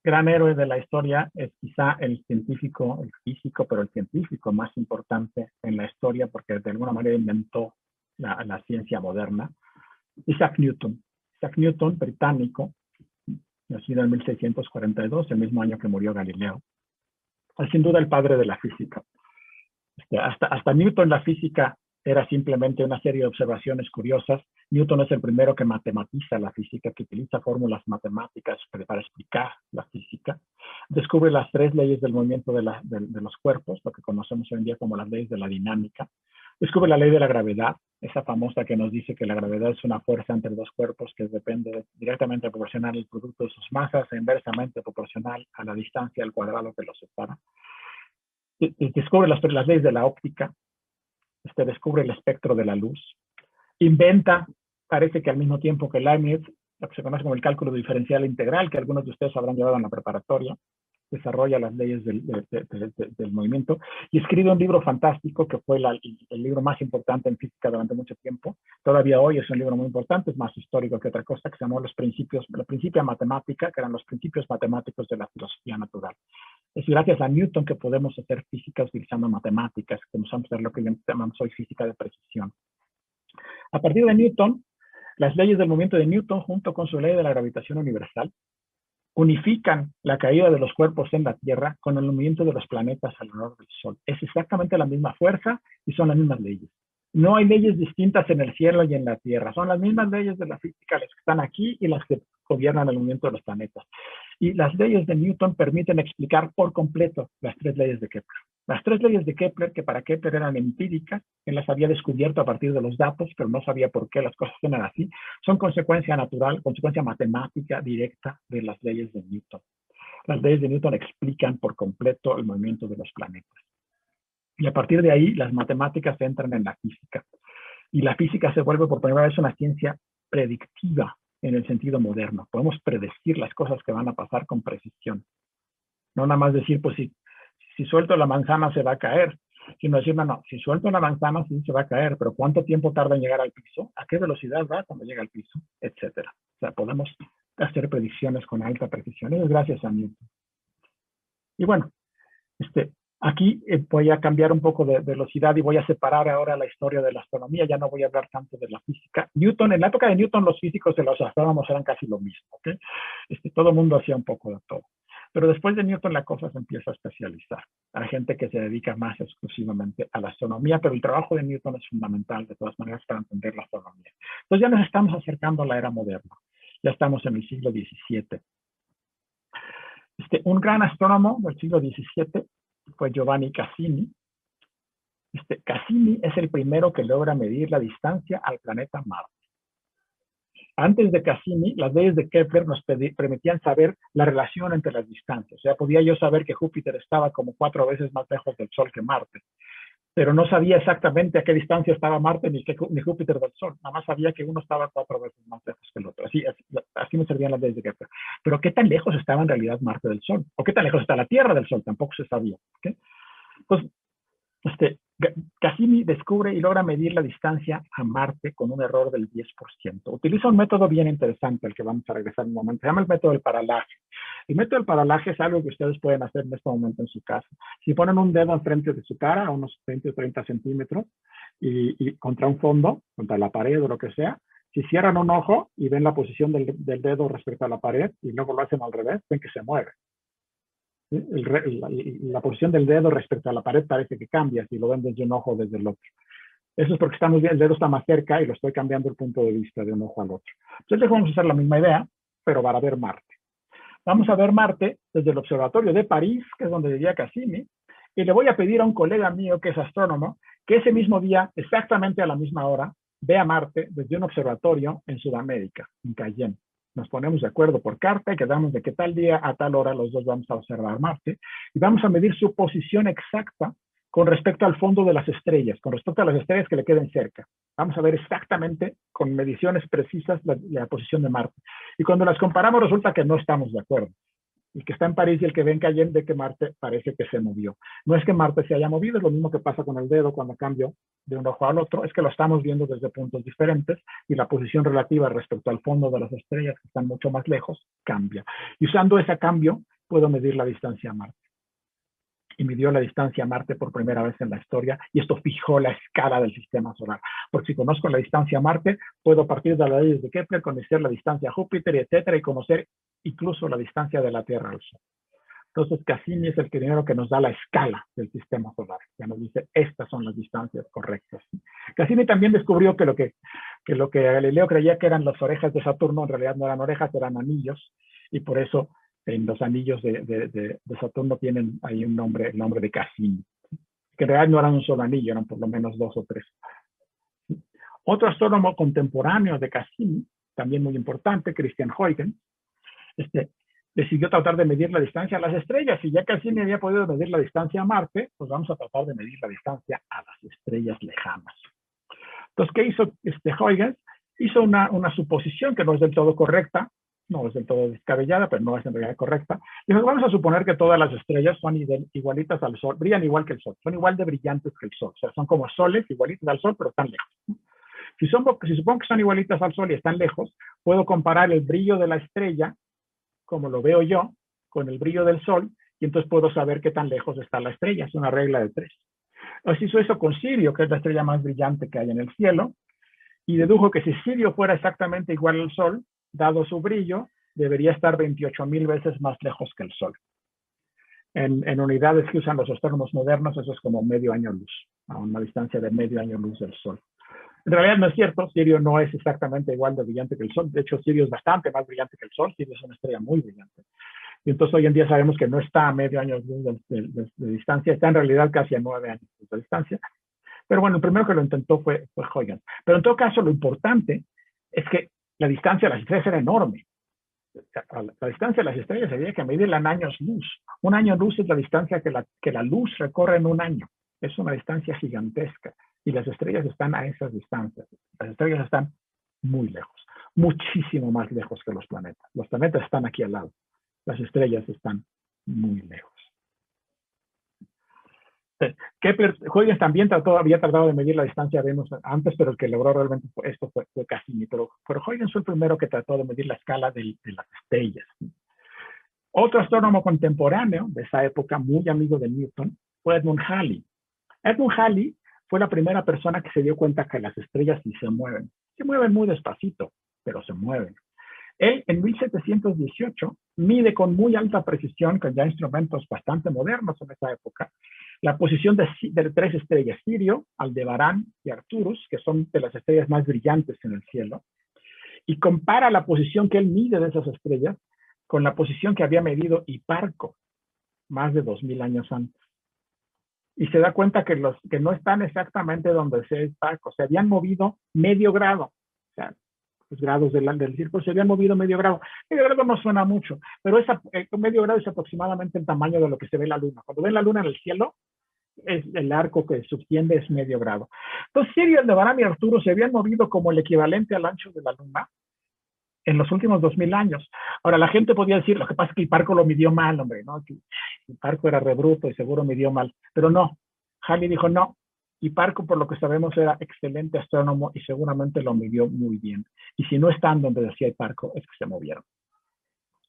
gran héroe de la historia es quizá el científico, el físico, pero el científico más importante en la historia porque de alguna manera inventó la ciencia moderna, Isaac Newton. Isaac Newton, británico, nacido en 1642, el mismo año que murió Galileo. Es sin duda el padre de la física. Hasta Newton la física era simplemente una serie de observaciones curiosas. Newton es el primero que matematiza la física, que utiliza fórmulas matemáticas para explicar la física. Descubre las 3 leyes del movimiento de los cuerpos, lo que conocemos hoy en día como las leyes de la dinámica. Descubre la ley de la gravedad, esa famosa que nos dice que la gravedad es una fuerza entre 2 cuerpos que depende directamente proporcional al producto de sus masas e inversamente proporcional a la distancia al cuadrado que los separa. Descubre las leyes de la óptica. Descubre el espectro de la luz. Inventa, parece que al mismo tiempo que Leibniz, lo que se conoce como el cálculo diferencial integral, que algunos de ustedes habrán llevado en la preparatoria. Desarrolla las leyes del movimiento y escribe un libro fantástico que fue el libro más importante en física durante mucho tiempo. Todavía hoy es un libro muy importante, es más histórico que otra cosa, que se llamó la Principia Matemática, que eran los principios matemáticos de la filosofía natural. Es gracias a Newton que podemos hacer física utilizando matemáticas, que nos vamos a hacer lo que llamamos hoy física de precisión. A partir de Newton, las leyes del movimiento de Newton, junto con su ley de la gravitación universal, unifican la caída de los cuerpos en la Tierra con el movimiento de los planetas alrededor del Sol. Es exactamente la misma fuerza y son las mismas leyes. No hay leyes distintas en el cielo y en la tierra. Son las mismas leyes de la física las que están aquí y las que gobiernan el movimiento de los planetas. Y las leyes de Newton permiten explicar por completo las tres leyes de Kepler. Las tres leyes de Kepler, que para Kepler eran empíricas, él las había descubierto a partir de los datos, pero no sabía por qué las cosas eran así, son consecuencia natural, consecuencia matemática directa de las leyes de Newton. Las leyes de Newton explican por completo el movimiento de los planetas. Y a partir de ahí, las matemáticas entran en la física. Y la física se vuelve por primera vez una ciencia predictiva en el sentido moderno. Podemos predecir las cosas que van a pasar con precisión. No nada más decir, pues si suelto la manzana se va a caer, sino decir, no, si suelto la manzana sí se va a caer, pero ¿cuánto tiempo tarda en llegar al piso? ¿A qué velocidad va cuando llega al piso? Etcétera. O sea, podemos hacer predicciones con alta precisión. Eso es gracias a Newton. Y bueno, aquí voy a cambiar un poco de velocidad y voy a separar ahora la historia de la astronomía. Ya no voy a hablar tanto de la física. Newton, en la época de Newton, los físicos y los astrónomos eran casi lo mismo. ¿Okay? Todo el mundo hacía un poco de todo. Pero después de Newton la cosa se empieza a especializar. Hay gente que se dedica más exclusivamente a la astronomía, pero el trabajo de Newton es fundamental de todas maneras para entender la astronomía. Entonces ya nos estamos acercando a la era moderna. Ya estamos en el siglo XVII. Un gran astrónomo del siglo XVII fue Giovanni Cassini. Cassini es el primero que logra medir la distancia al planeta Marte. Antes de Cassini, las leyes de Kepler nos permitían saber la relación entre las distancias. O sea, podía yo saber que Júpiter estaba como 4 veces más lejos del Sol que Marte, pero no sabía exactamente a qué distancia estaba Marte ni Júpiter del Sol. Nada más sabía que uno estaba 4 veces más lejos que el otro. Así me servían las leyes de Kepler. Pero ¿qué tan lejos estaba en realidad Marte del Sol? ¿O qué tan lejos está la Tierra del Sol? Tampoco se sabía. ¿Okay? Entonces, Cassini descubre y logra medir la distancia a Marte con un error del 10%. Utiliza un método bien interesante al que vamos a regresar en un momento. Se llama el método del paralaje. El método del paralaje es algo que ustedes pueden hacer en este momento en su casa. Si ponen un dedo enfrente de su cara, a unos 20 o 30 centímetros, y contra un fondo, contra la pared o lo que sea, si cierran un ojo y ven la posición del dedo respecto a la pared y luego lo hacen al revés, ven que se mueve. La posición del dedo respecto a la pared parece que cambia si lo ven desde un ojo o desde el otro. Eso es porque estamos bien, el dedo está más cerca y lo estoy cambiando el punto de vista de un ojo al otro. Entonces vamos a hacer la misma idea, pero para ver Marte. Vamos a ver Marte desde el observatorio de París, que es donde vivía Cassini, y le voy a pedir a un colega mío que es astrónomo que ese mismo día, exactamente a la misma hora, vea Marte desde un observatorio en Sudamérica, en Cayenne. Nos ponemos de acuerdo por carta y quedamos de que tal día a tal hora los dos vamos a observar Marte y vamos a medir su posición exacta con respecto al fondo de las estrellas, con respecto a las estrellas que le queden cerca. Vamos a ver exactamente, con mediciones precisas, la posición de Marte. Y cuando las comparamos resulta que no estamos de acuerdo. El que está en París y el que ve en Cayenne de que Marte parece que se movió. No es que Marte se haya movido, es lo mismo que pasa con el dedo cuando cambio de un ojo al otro, es que lo estamos viendo desde puntos diferentes y la posición relativa respecto al fondo de las estrellas que están mucho más lejos cambia. Y usando ese cambio puedo medir la distancia a Marte. Y midió la distancia a Marte por primera vez en la historia y esto fijó la escala del sistema solar. Porque si conozco la distancia a Marte, puedo a partir de las leyes de Kepler conocer la distancia a Júpiter, etcétera, y conocer incluso la distancia de la Tierra al Sol. Entonces Cassini es el primero que nos da la escala del sistema solar, que nos dice estas son las distancias correctas. Cassini también descubrió que lo que Galileo creía que eran las orejas de Saturno, en realidad no eran orejas, eran anillos, y por eso en los anillos de Saturno tienen ahí el nombre de Cassini, que en realidad no eran un solo anillo, eran por lo menos 2 o 3. Otro astrónomo contemporáneo de Cassini, también muy importante, Christian Huygens, decidió tratar de medir la distancia a las estrellas. Y ya Cassini había podido medir la distancia a Marte, pues vamos a tratar de medir la distancia a las estrellas lejanas. Entonces, ¿qué hizo Huygens? Hizo una suposición que no es del todo correcta, no es del todo descabellada, pero no es en realidad correcta. Dijo, vamos a suponer que todas las estrellas son igualitas al Sol, brillan igual que el Sol, son igual de brillantes que el Sol. O sea, son como soles igualitas al Sol, pero están lejos. Si supongo que son igualitas al Sol y están lejos, puedo comparar el brillo de la estrella, como lo veo yo, con el brillo del Sol, y entonces puedo saber qué tan lejos está la estrella. Es una regla de 3. Entonces hizo eso con Sirio, que es la estrella más brillante que hay en el cielo, y dedujo que si Sirio fuera exactamente igual al Sol, dado su brillo, debería estar 28,000 veces más lejos que el Sol. En unidades que usan los astrónomos modernos, eso es como medio año luz, a una distancia de medio año luz del Sol. En realidad no es cierto, Sirio no es exactamente igual de brillante que el Sol. De hecho, Sirio es bastante más brillante que el Sol. Sirio es una estrella muy brillante. Y entonces hoy en día sabemos que no está a medio año luz de distancia, está en realidad casi a 9 años de distancia. Pero bueno, el primero que lo intentó fue Huygens. Pero en todo caso, lo importante es que la distancia de las estrellas era enorme. La distancia de las estrellas había que medirla en años luz. Un año luz es la distancia que la luz recorre en un año. Es una distancia gigantesca. Y las estrellas están a esas distancias. Las estrellas están muy lejos, muchísimo más lejos que los planetas. Los planetas están aquí al lado. Las estrellas están muy lejos. Huygens también había tratado de medir la distancia de Venus antes, pero el que logró realmente esto fue Cassini. Pero Huygens fue el primero que trató de medir la escala de las estrellas. Otro astrónomo contemporáneo de esa época, muy amigo de Newton, fue Edmund Halley. Edmund Halley fue la primera persona que se dio cuenta que las estrellas sí se mueven. Se mueven muy despacito, pero se mueven. Él, en 1718, mide con muy alta precisión, con ya instrumentos bastante modernos en esa época, la posición de 3 estrellas, Sirio, Aldebarán y Arcturus, que son de las estrellas más brillantes en el cielo, y compara la posición que él mide de esas estrellas con la posición que había medido Hiparco más de 2000 años antes. Y se da cuenta que no están exactamente donde se Hiparco, se habían movido medio grado. O sea, los grados del círculo se habían movido medio grado. Medio grado no suena mucho, pero medio grado es aproximadamente el tamaño de lo que se ve en la Luna. Cuando ven la Luna en el cielo, el arco que subtiende es medio grado. Entonces, Sirio, Aldebarán y Arturo se habían movido como el equivalente al ancho de la Luna en los últimos 2000 años. Ahora, la gente podía decir, lo que pasa es que Hiparco lo midió mal, hombre, ¿no? Hiparco era re bruto y seguro midió mal. Pero no, Halley dijo no. Hiparco, por lo que sabemos, era excelente astrónomo y seguramente lo midió muy bien. Y si no están donde decía Hiparco, es que se movieron.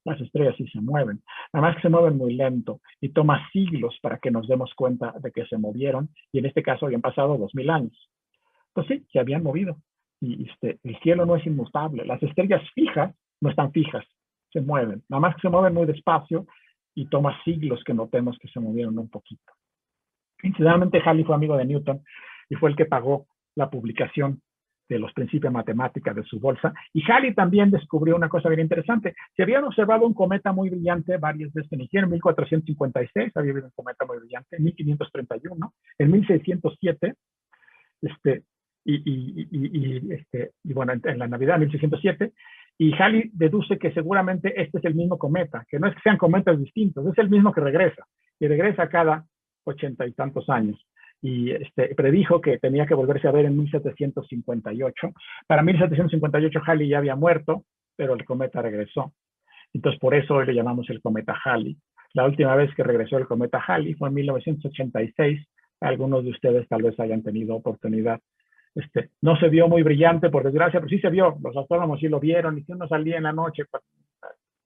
Las estrellas sí se mueven, nada más que se mueven muy lento y toma siglos para que nos demos cuenta de que se movieron, y en este caso habían pasado 2000 años. Pues sí, se habían movido. Y el cielo no es inmutable. Las estrellas fijas no están fijas, se mueven. Nada más que se mueven muy despacio y toma siglos que notemos que se movieron un poquito. Incidentalmente, Halley fue amigo de Newton y fue el que pagó la publicación de los principios de matemáticas de su bolsa. Y Halley también descubrió una cosa bien interesante. Se habían observado un cometa muy brillante varias veces en el 1456, había habido un cometa muy brillante, en 1531, en 1607, y bueno, en la Navidad 1607, y Halley deduce que seguramente este es el mismo cometa, que no es que sean cometas distintos, es el mismo que regresa, y regresa cada 80 y tantos años. Y predijo que tenía que volverse a ver en 1758. Para 1758 Halley ya había muerto, pero el cometa regresó. Entonces, por eso hoy le llamamos el cometa Halley. La última vez que regresó el cometa Halley fue en 1986. Algunos de ustedes tal vez hayan tenido oportunidad. No se vio muy brillante, por desgracia, pero sí se vio. Los astrónomos sí lo vieron, y si uno salía en la noche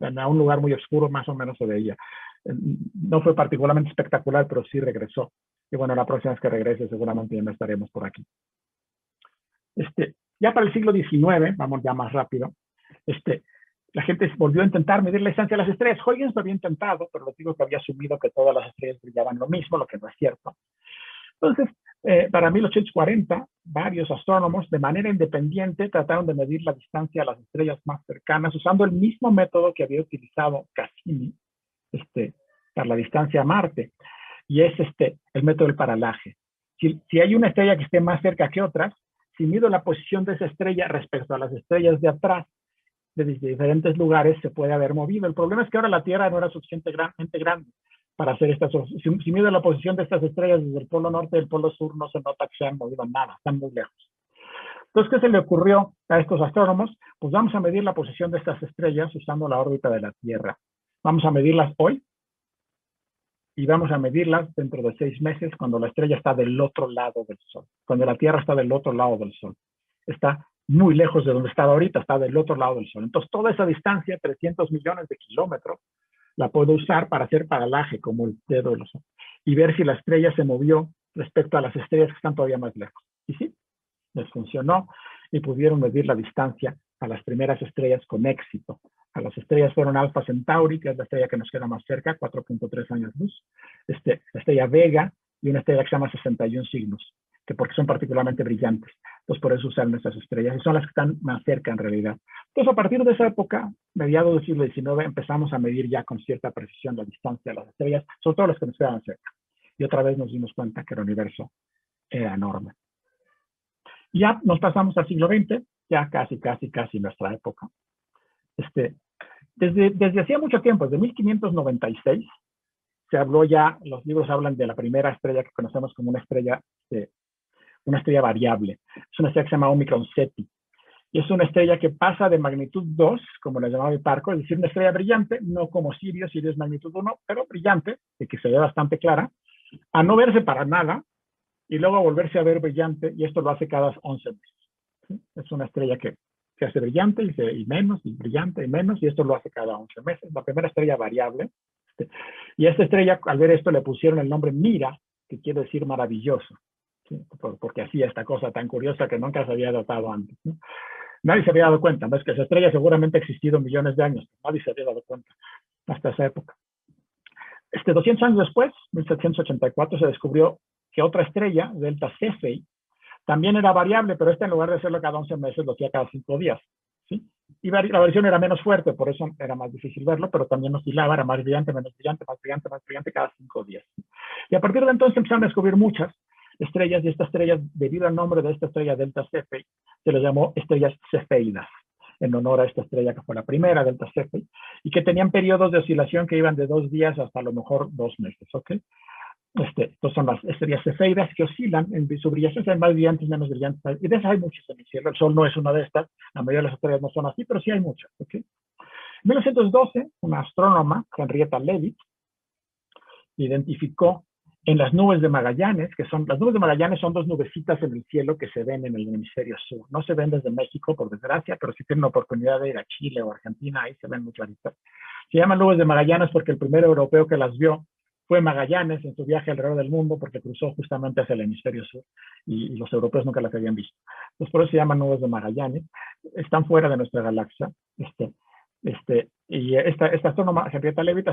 a un lugar muy oscuro, más o menos se veía. No fue particularmente espectacular, pero sí regresó. Y bueno, la próxima vez que regrese seguramente ya no estaremos por aquí. Ya para el siglo XIX, vamos ya más rápido, la gente volvió a intentar medir la distancia de las estrellas. Huygens lo había intentado, pero les digo que había asumido que todas las estrellas brillaban lo mismo, lo que no es cierto. Entonces, para 1840, varios astrónomos de manera independiente trataron de medir la distancia a las estrellas más cercanas usando el mismo método que había utilizado Cassini para la distancia a Marte, y es el método del paralaje. Si hay una estrella que esté más cerca que otras, si mido la posición de esa estrella respecto a las estrellas de atrás, de diferentes lugares, se puede haber movido. El problema es que ahora la Tierra no era suficientemente grande para hacer estas. Si mido la posición de estas estrellas desde el polo norte y el polo sur, no se nota que se han movido nada, están muy lejos. Entonces, ¿qué se le ocurrió a estos astrónomos? Pues vamos a medir la posición de estas estrellas usando la órbita de la Tierra. Vamos a medirlas hoy y vamos a medirlas dentro de 6 meses cuando la estrella está del otro lado del Sol, cuando la Tierra está del otro lado del Sol. Está muy lejos de donde está ahorita, está del otro lado del Sol. Entonces, toda esa distancia, 300 millones de kilómetros, la puedo usar para hacer paralaje, como el dedo de los ojos, y ver si la estrella se movió respecto a las estrellas que están todavía más lejos. Y sí, les funcionó y pudieron medir la distancia a las primeras estrellas con éxito. a las estrellas fueron Alpha Centauri, que es la estrella que nos queda más cerca, 4.3 años luz, la estrella Vega y una estrella que se llama 61 signos, que porque son particularmente brillantes. Entonces, por eso usan estas estrellas, y son las que están más cerca en realidad. Entonces, a partir de esa época, mediados del siglo XIX, empezamos a medir ya con cierta precisión la distancia de las estrellas, sobre todo las que nos quedaban cerca. Y otra vez nos dimos cuenta que el universo era enorme. Ya nos pasamos al siglo XX, ya casi nuestra época. Desde hacía mucho tiempo, desde 1596, se habló ya, los libros hablan de la primera estrella que conocemos como una estrella variable. Es una estrella que se llama Omicron Ceti. Y es una estrella que pasa de magnitud 2, como la llamaba Hipparco, es decir, una estrella brillante, no como Sirio es magnitud 1, pero brillante, y que se ve bastante clara, a no verse para nada, y luego a volverse a ver brillante, y esto lo hace cada 11 meses. ¿Sí? Es una estrella que se hace brillante y menos, y brillante y menos, y esto lo hace cada 11 meses. La primera estrella variable. Y a esta estrella, al ver esto, le pusieron el nombre Mira, que quiere decir maravilloso, ¿sí? Porque hacía esta cosa tan curiosa que nunca se había notado antes, ¿no? Nadie se había dado cuenta, ¿no? Es que esa estrella seguramente ha existido millones de años, nadie se había dado cuenta hasta esa época. 200 años después, 1784, se descubrió que otra estrella, Delta Cephei, también era variable, pero esta en lugar de hacerlo cada 11 meses, lo hacía cada 5 días. ¿Sí? Y la variación era menos fuerte, por eso era más difícil verlo, pero también oscilaba, era más brillante, menos brillante, más brillante, más brillante cada 5 días. Y a partir de entonces empezaron a descubrir muchas estrellas, y estas estrellas, debido al nombre de esta estrella Delta Cephei, se les llamó estrellas cefeidas, en honor a esta estrella que fue la primera, Delta Cephei, y que tenían periodos de oscilación que iban de 2 días hasta a lo mejor 2 meses, ¿ok? Estos son las estrellas cefeidas que oscilan en su brillación, son más brillantes, menos brillantes, y de esas hay muchas en el cielo. El Sol no es una de estas, la mayoría de las estrellas no son así, pero sí hay muchas, ¿ok? En 1912, una astrónoma, Henrietta Leavitt, identificó en las nubes de Magallanes, las nubes de Magallanes son 2 nubecitas en el cielo que se ven en el hemisferio sur. No se ven desde México, por desgracia, pero si tienen la oportunidad de ir a Chile o Argentina, ahí se ven muy claritas. Se llaman nubes de Magallanes porque el primer europeo que las vio fue Magallanes en su viaje alrededor del mundo, porque cruzó justamente hacia el hemisferio sur, y los europeos nunca las habían visto. Entonces, por eso se llaman nubes de Magallanes. Están fuera de nuestra galaxia. Y esta astrónoma, Henrietta Leavitt,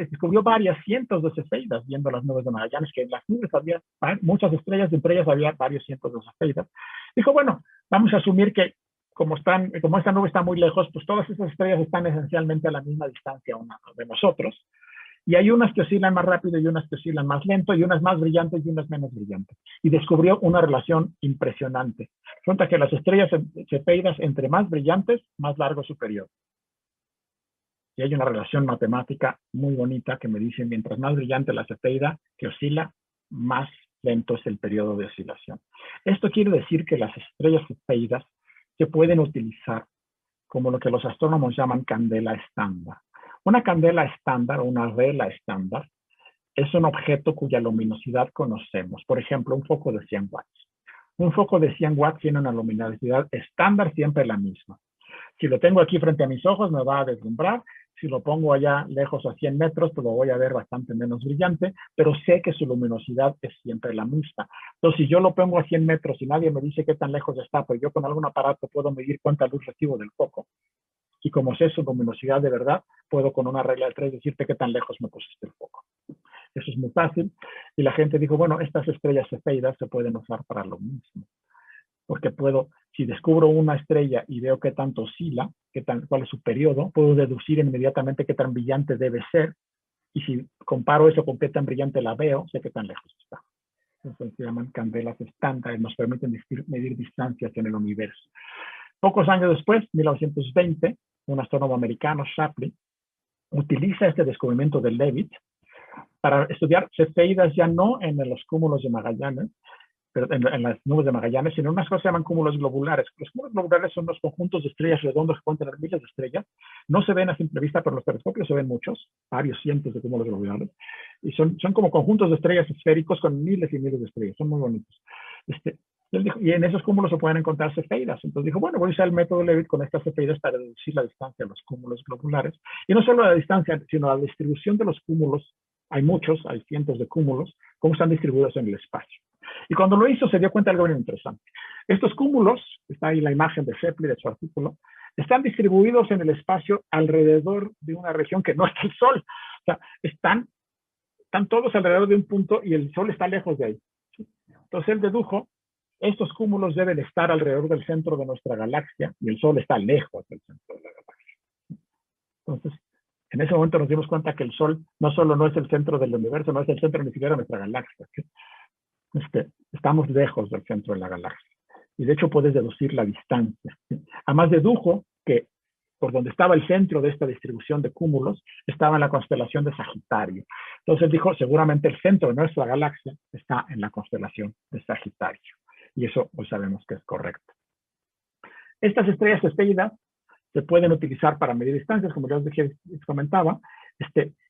descubrió varias cientos de cefeidas viendo las nubes de Magallanes, que en las nubes había muchas estrellas, entre ellas había varios cientos de cefeidas. Dijo, bueno, vamos a asumir que como esta nube está muy lejos, pues todas esas estrellas están esencialmente a la misma distancia una de nosotros. Y hay unas que oscilan más rápido y unas que oscilan más lento, y unas más brillantes y unas menos brillantes. Y descubrió una relación impresionante. Resulta que las estrellas cefeidas, entre más brillantes, más largo su periodo. Y hay una relación matemática muy bonita que me dice, mientras más brillante la cefeida que oscila, más lento es el periodo de oscilación. Esto quiere decir que las estrellas cefeidas se pueden utilizar como lo que los astrónomos llaman candela estándar. Una candela estándar o una vela estándar es un objeto cuya luminosidad conocemos. Por ejemplo, un foco de 100 watts. Un foco de 100 watts tiene una luminosidad estándar siempre la misma. Si lo tengo aquí frente a mis ojos, me va a deslumbrar. Si lo pongo allá lejos a 100 metros, pues lo voy a ver bastante menos brillante, pero sé que su luminosidad es siempre la misma. Entonces, si yo lo pongo a 100 metros y nadie me dice qué tan lejos está, pues yo con algún aparato puedo medir cuánta luz recibo del foco. Y como sé su luminosidad de verdad, puedo con una regla de 3 decirte qué tan lejos me pusiste el foco. Eso es muy fácil. Y la gente dijo, bueno, estas estrellas cefeidas se pueden usar para lo mismo. Porque si descubro una estrella y veo qué tanto oscila, cuál es su periodo, puedo deducir inmediatamente qué tan brillante debe ser. Y si comparo eso con qué tan brillante la veo, sé qué tan lejos está. Entonces se llaman candelas estándar, nos permiten medir distancias en el universo. Pocos años después, 1920, un astrónomo americano, Shapley, utiliza este descubrimiento de Leavitt para estudiar cefeidas ya no en los cúmulos de Magallanes, pero en las nubes de Magallanes, sino en unas cosas que se llaman cúmulos globulares. Los cúmulos globulares son los conjuntos de estrellas redondos que pueden tener miles de estrellas. No se ven a simple vista, pero en los telescopios se ven muchos, varios cientos de cúmulos globulares. Y son como conjuntos de estrellas esféricos con miles y miles de estrellas. Son muy bonitos. Él dijo, y en esos cúmulos se pueden encontrar cefeidas. Entonces dijo, bueno, voy a usar el método Leavitt con estas cefeidas para reducir la distancia de los cúmulos globulares. Y no solo la distancia, sino la distribución de los cúmulos. Hay cientos de cúmulos, cómo están distribuidos en el espacio. Y cuando lo hizo, se dio cuenta de algo bien interesante. Estos cúmulos, está ahí la imagen de Shapley, de su artículo, están distribuidos en el espacio alrededor de una región que no está el Sol. O sea, están todos alrededor de un punto y el Sol está lejos de ahí. Entonces él dedujo, estos cúmulos deben estar alrededor del centro de nuestra galaxia y el Sol está lejos del centro de la galaxia. Entonces, en ese momento nos dimos cuenta que el Sol no solo no es el centro del universo, no es el centro ni siquiera de nuestra galaxia. Estamos lejos del centro de la galaxia. Y de hecho puedes deducir la distancia. Además dedujo que por donde estaba el centro de esta distribución de cúmulos, estaba en la constelación de Sagitario. Entonces dijo, seguramente el centro de nuestra galaxia está en la constelación de Sagitario. Y eso pues sabemos que es correcto. Estas estrellas cefeidas se pueden utilizar para medir distancias, como ya les comentaba.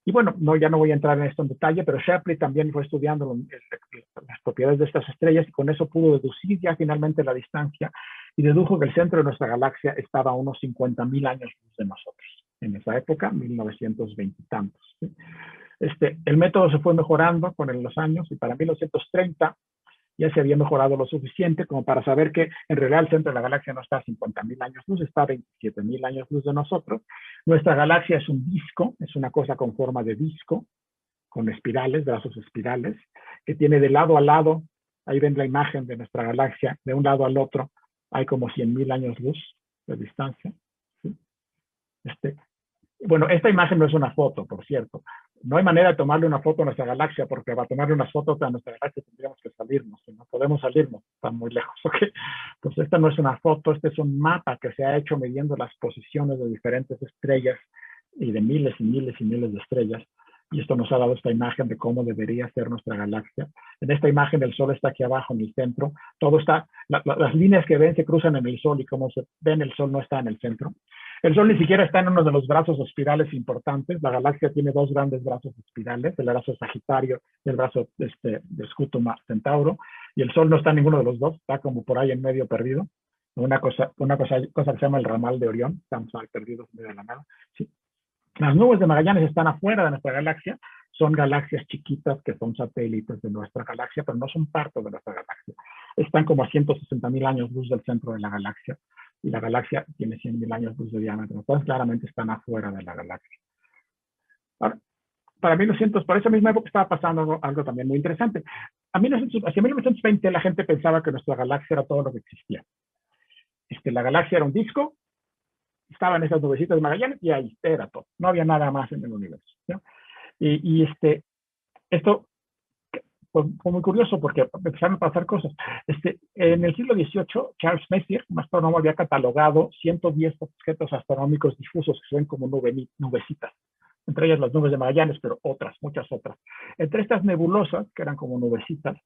Y bueno, ya no voy a entrar en esto en detalle, pero Shapley también fue estudiando las propiedades de estas estrellas y con eso pudo deducir ya finalmente la distancia y dedujo que el centro de nuestra galaxia estaba a unos 50,000 años luz de nosotros. En esa época, 1920 y tantos. ¿Sí? El método se fue mejorando con los años y para 1930 ya se había mejorado lo suficiente como para saber que en realidad el centro de la galaxia no está a 50,000 años luz, está a 27,000 años luz de nosotros. Nuestra galaxia es un disco, es una cosa con forma de disco, con espirales, brazos espirales, que tiene de lado a lado, ahí ven la imagen de nuestra galaxia, de un lado al otro hay como 100,000 años luz de distancia. ¿Sí? Bueno, esta imagen no es una foto, por cierto. No hay manera de tomarle una foto a nuestra galaxia, porque para tomarle unas fotos a nuestra galaxia tendríamos que salirnos, y no podemos salirnos, está muy lejos, ¿ok? Pues esta no es una foto, este es un mapa que se ha hecho midiendo las posiciones de diferentes estrellas y de miles y miles y miles de estrellas, y esto nos ha dado esta imagen de cómo debería ser nuestra galaxia. En esta imagen el Sol está aquí abajo en el centro, todo está, las líneas que ven se cruzan en el Sol y como se ven el Sol no está en el centro. El Sol ni siquiera está en uno de los brazos espirales importantes. La galaxia tiene dos grandes brazos espirales, el brazo Sagitario y el brazo de Scutum Centauro, y el Sol no está en ninguno de los dos, está como por ahí en medio perdido. Una cosa que se llama el ramal de Orión, estamos ahí perdidos en medio de la nada. Sí. Las nubes de Magallanes están afuera de nuestra galaxia, son galaxias chiquitas que son satélites de nuestra galaxia, pero no son parte de nuestra galaxia. Están como a 160,000 años luz del centro de la galaxia, y la galaxia tiene 100,000 años luz de diámetro, entonces claramente están afuera de la galaxia. Ahora, por esa misma época estaba pasando algo también muy interesante. Hacia 1920 la gente pensaba que nuestra galaxia era todo lo que existía. La galaxia era un disco, estaban esas nubecitas de Magallanes y ahí era todo. No había nada más en el universo, ¿no? Esto fue muy curioso porque empezaron a pasar cosas. En el siglo XVIII, Charles Messier, un astrónomo, había catalogado 110 objetos astronómicos difusos que se ven como nubecitas. Entre ellas las nubes de Magallanes, pero otras, muchas otras. Entre estas nebulosas, que eran como nubecitas,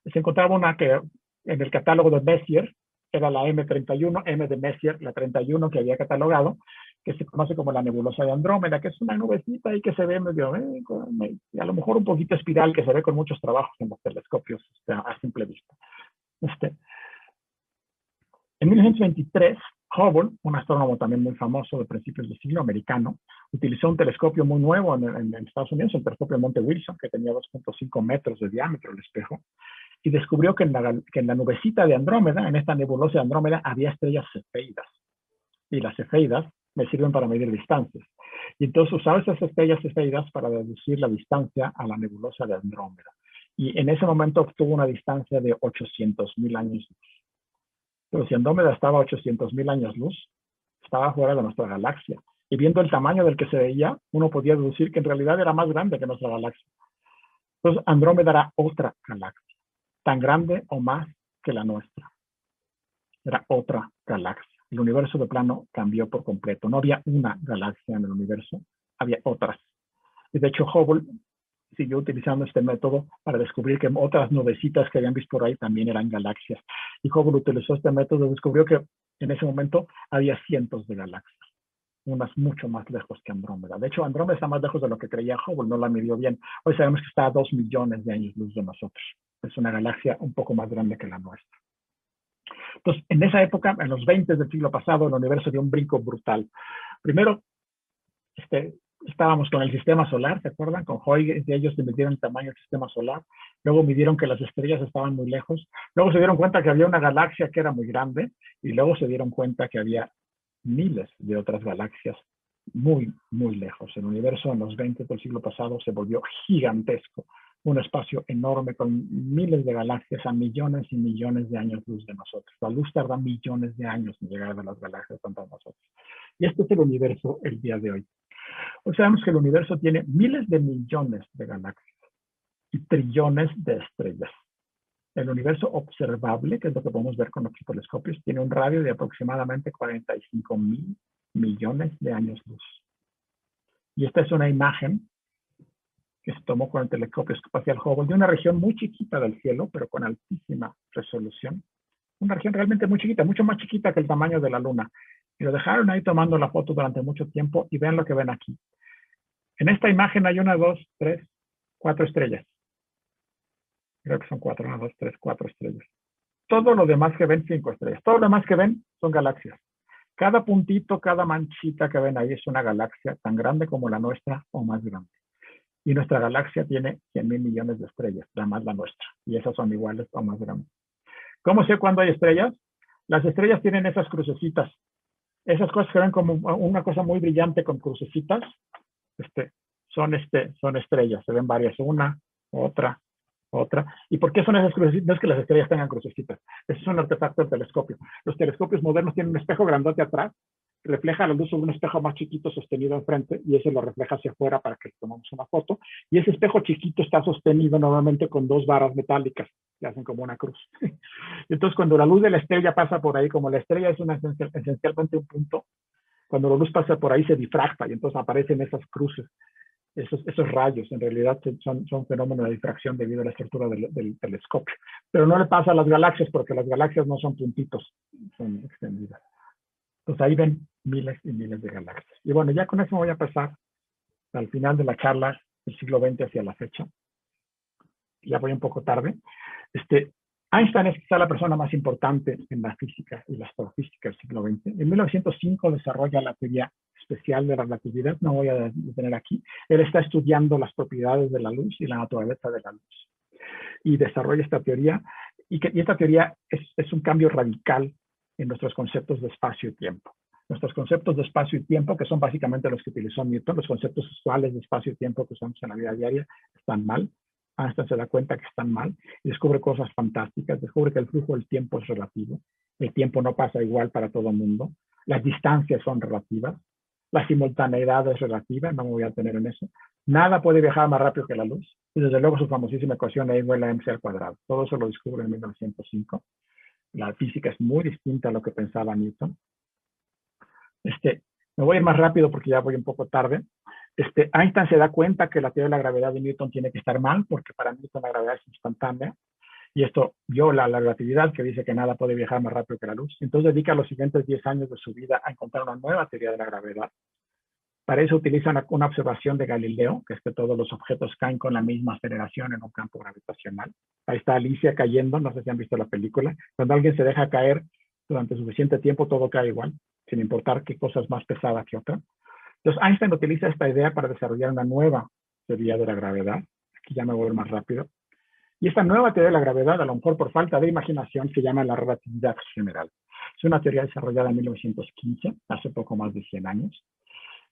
se encontraba una que en el catálogo de Messier era la M31, M de Messier, la 31 que había catalogado, que se conoce como la nebulosa de Andrómeda, que es una nubecita ahí que se ve medio, a lo mejor un poquito espiral, que se ve con muchos trabajos en los telescopios a simple vista. En 1923, Hubble, un astrónomo también muy famoso de principios del siglo americano, utilizó un telescopio muy nuevo en Estados Unidos, el telescopio Monte Wilson, que tenía 2.5 metros de diámetro el espejo, y descubrió que en la nubecita de Andrómeda, en esta nebulosa de Andrómeda, había estrellas cefeidas. Y las cefeidas me sirven para medir distancias. Y entonces usaba esas estrellas cefeidas para deducir la distancia a la nebulosa de Andrómeda. Y en ese momento obtuvo una distancia de 800,000 años luz. Pero si Andrómeda estaba a 800,000 años luz, estaba fuera de nuestra galaxia. Y viendo el tamaño del que se veía, uno podía deducir que en realidad era más grande que nuestra galaxia. Entonces Andrómeda era otra galaxia, tan grande o más que la nuestra. Era otra galaxia. El universo de plano cambió por completo. No había una galaxia en el universo, había otras. Y de hecho Hubble siguió utilizando este método para descubrir que otras nubecitas que habían visto por ahí también eran galaxias. Y Hubble utilizó este método y descubrió que en ese momento había cientos de galaxias, unas mucho más lejos que Andrómeda. De hecho, Andrómeda está más lejos de lo que creía Hubble, no la midió bien. Hoy sabemos que está a 2 millones de años luz de nosotros. Es una galaxia un poco más grande que la nuestra. Entonces, en esa época, en los 20 del siglo pasado, el universo dio un brinco brutal. Primero, estábamos con el sistema solar, ¿se acuerdan? Con Huygens y ellos midieron el tamaño del sistema solar. Luego midieron que las estrellas estaban muy lejos. Luego se dieron cuenta que había una galaxia que era muy grande. Y luego se dieron cuenta que había miles de otras galaxias muy, muy lejos. El universo en los 20 del siglo pasado se volvió gigantesco, un espacio enorme con miles de galaxias a millones y millones de años luz de nosotros. La luz tarda millones de años en llegar a las galaxias contra nosotros. Y este es el universo el día de hoy. Hoy sabemos que el universo tiene miles de millones de galaxias y trillones de estrellas. El universo observable, que es lo que podemos ver con nuestros telescopios, tiene un radio de aproximadamente 45,000 millones de años luz. Y esta es una imagen que se tomó con el telescopio espacial Hubble de una región muy chiquita del cielo, pero con altísima resolución. Una región realmente muy chiquita, mucho más chiquita que el tamaño de la Luna. Y lo dejaron ahí tomando la foto durante mucho tiempo y vean lo que ven aquí. En esta imagen hay 1, 2, 3, 4 estrellas. Creo que son 4, 1, 2, 3, 4 estrellas. Todo lo demás que ven, 5 estrellas. Todo lo demás que ven son galaxias. Cada puntito, cada manchita que ven ahí es una galaxia tan grande como la nuestra o más grande. Y nuestra galaxia tiene 100,000 millones de estrellas, la más la nuestra. Y esas son iguales o más grandes. ¿Cómo sé cuándo hay estrellas? Las estrellas tienen esas crucecitas. Esas cosas que ven como una cosa muy brillante con crucecitas, son estrellas. Se ven varias, una, otra. ¿Y por qué son esas crucecitas? No es que las estrellas tengan crucecitas. Eso es un artefacto del telescopio. Los telescopios modernos tienen un espejo grandote atrás, refleja la luz sobre un espejo más chiquito sostenido enfrente y ese lo refleja hacia afuera para que tomemos una foto. Y ese espejo chiquito está sostenido normalmente con 2 varas metálicas que hacen como una cruz. Entonces, cuando la luz de la estrella pasa por ahí, como la estrella es esencialmente un punto, cuando la luz pasa por ahí se difracta y entonces aparecen esas cruces. Esos rayos en realidad son fenómenos de difracción debido a la estructura del telescopio. Pero no le pasa a las galaxias porque las galaxias no son puntitos, son extendidas. Entonces ahí ven miles y miles de galaxias. Y bueno, ya con eso voy a pasar al final de la charla del siglo XX hacia la fecha. Ya voy un poco tarde. Einstein es quizá la persona más importante en la física y la astrofísica del siglo XX. En 1905 desarrolla la teoría especial de la relatividad, no voy a detener aquí. Él está estudiando las propiedades de la luz y la naturaleza de la luz. Y desarrolla esta teoría, y esta teoría es un cambio radical en nuestros conceptos de espacio y tiempo. Nuestros conceptos de espacio y tiempo, que son básicamente los que utilizó Newton, los conceptos usuales de espacio y tiempo que usamos en la vida diaria, están mal. Einstein se da cuenta que están mal y descubre cosas fantásticas. Descubre que el flujo del tiempo es relativo. El tiempo no pasa igual para todo el mundo. Las distancias son relativas. La simultaneidad es relativa. No me voy a detener en eso. Nada puede viajar más rápido que la luz. Y desde luego su famosísima ecuación E igual a mc al cuadrado. Todo eso lo descubre en 1905. La física es muy distinta a lo que pensaba Newton. Me voy a ir más rápido porque ya voy un poco tarde. Einstein se da cuenta que la teoría de la gravedad de Newton tiene que estar mal porque para Newton la gravedad es instantánea y esto viola la relatividad que dice que nada puede viajar más rápido que la luz. Entonces dedica los siguientes 10 años de su vida a encontrar una nueva teoría de la gravedad. Para eso utiliza una observación de Galileo, que es que todos los objetos caen con la misma aceleración en un campo gravitacional. Ahí está Alicia cayendo, no sé si han visto la película. Cuando alguien se deja caer durante suficiente tiempo, todo cae igual, sin importar qué cosa es más pesada que otra. Entonces, Einstein utiliza esta idea para desarrollar una nueva teoría de la gravedad. Aquí ya me voy más rápido. Y esta nueva teoría de la gravedad, a lo mejor por falta de imaginación, se llama la relatividad general. Es una teoría desarrollada en 1915, hace poco más de 100 años.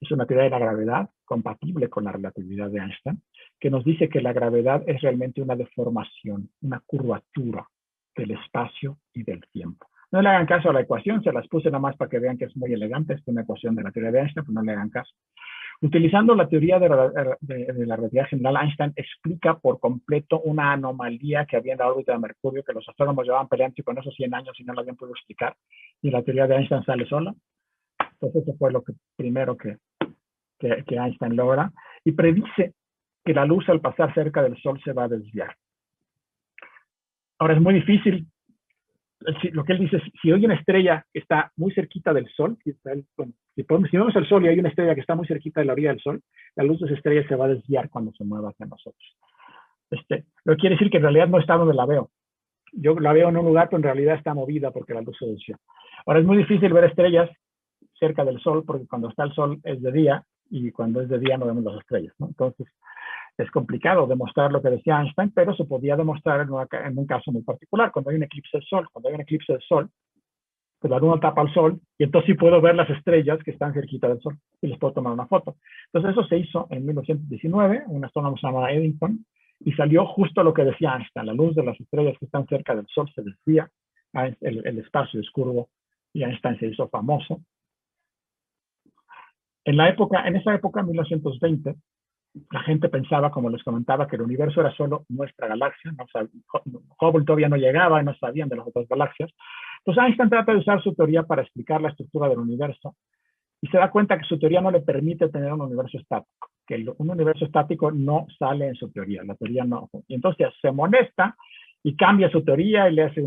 Es una teoría de la gravedad compatible con la relatividad de Einstein, que nos dice que la gravedad es realmente una deformación, una curvatura del espacio y del tiempo. No le hagan caso a la ecuación, se las puse nada más para que vean que es muy elegante. Es una ecuación de la teoría de Einstein, pero no le hagan caso. Utilizando la teoría de la relatividad general, Einstein explica por completo una anomalía que había en la órbita de Mercurio, que los astrónomos llevaban peleando con esos 100 años y no la habían podido explicar. Y la teoría de Einstein sale sola. Entonces eso fue lo primero que Einstein logra. Y predice que la luz al pasar cerca del Sol se va a desviar. Ahora es muy difícil. Lo que él dice es, si hay una estrella que está muy cerquita del Sol, si vemos el Sol y hay una estrella que está muy cerquita de la orilla del Sol, la luz de esa estrella se va a desviar cuando se mueva hacia nosotros. Lo que quiere decir que en realidad no está donde la veo. Yo la veo en un lugar, pero en realidad está movida porque la luz se desvió. Ahora es muy difícil ver estrellas cerca del Sol, porque cuando está el Sol es de día, y cuando es de día no vemos las estrellas, ¿no? Entonces, es complicado demostrar lo que decía Einstein, pero se podía demostrar en un caso muy particular, cuando hay un eclipse del Sol. Cuando hay un eclipse del Sol, pues la luna tapa al sol y entonces sí puedo ver las estrellas que están cerquita del sol y les puedo tomar una foto. Entonces eso se hizo en 1919, un astrónomo se llamaba Eddington, y salió justo lo que decía Einstein: la luz de las estrellas que están cerca del sol se desvía, el espacio es curvo, y Einstein se hizo famoso. En esa época, en 1920, la gente pensaba, como les comentaba, que el universo era solo nuestra galaxia. Hubble todavía no llegaba y no sabían de las otras galaxias. Entonces Einstein trata de usar su teoría para explicar la estructura del universo y se da cuenta que su teoría no le permite tener un universo estático, que un universo estático no sale en su teoría, la teoría no. Y entonces se molesta y cambia su teoría y le hace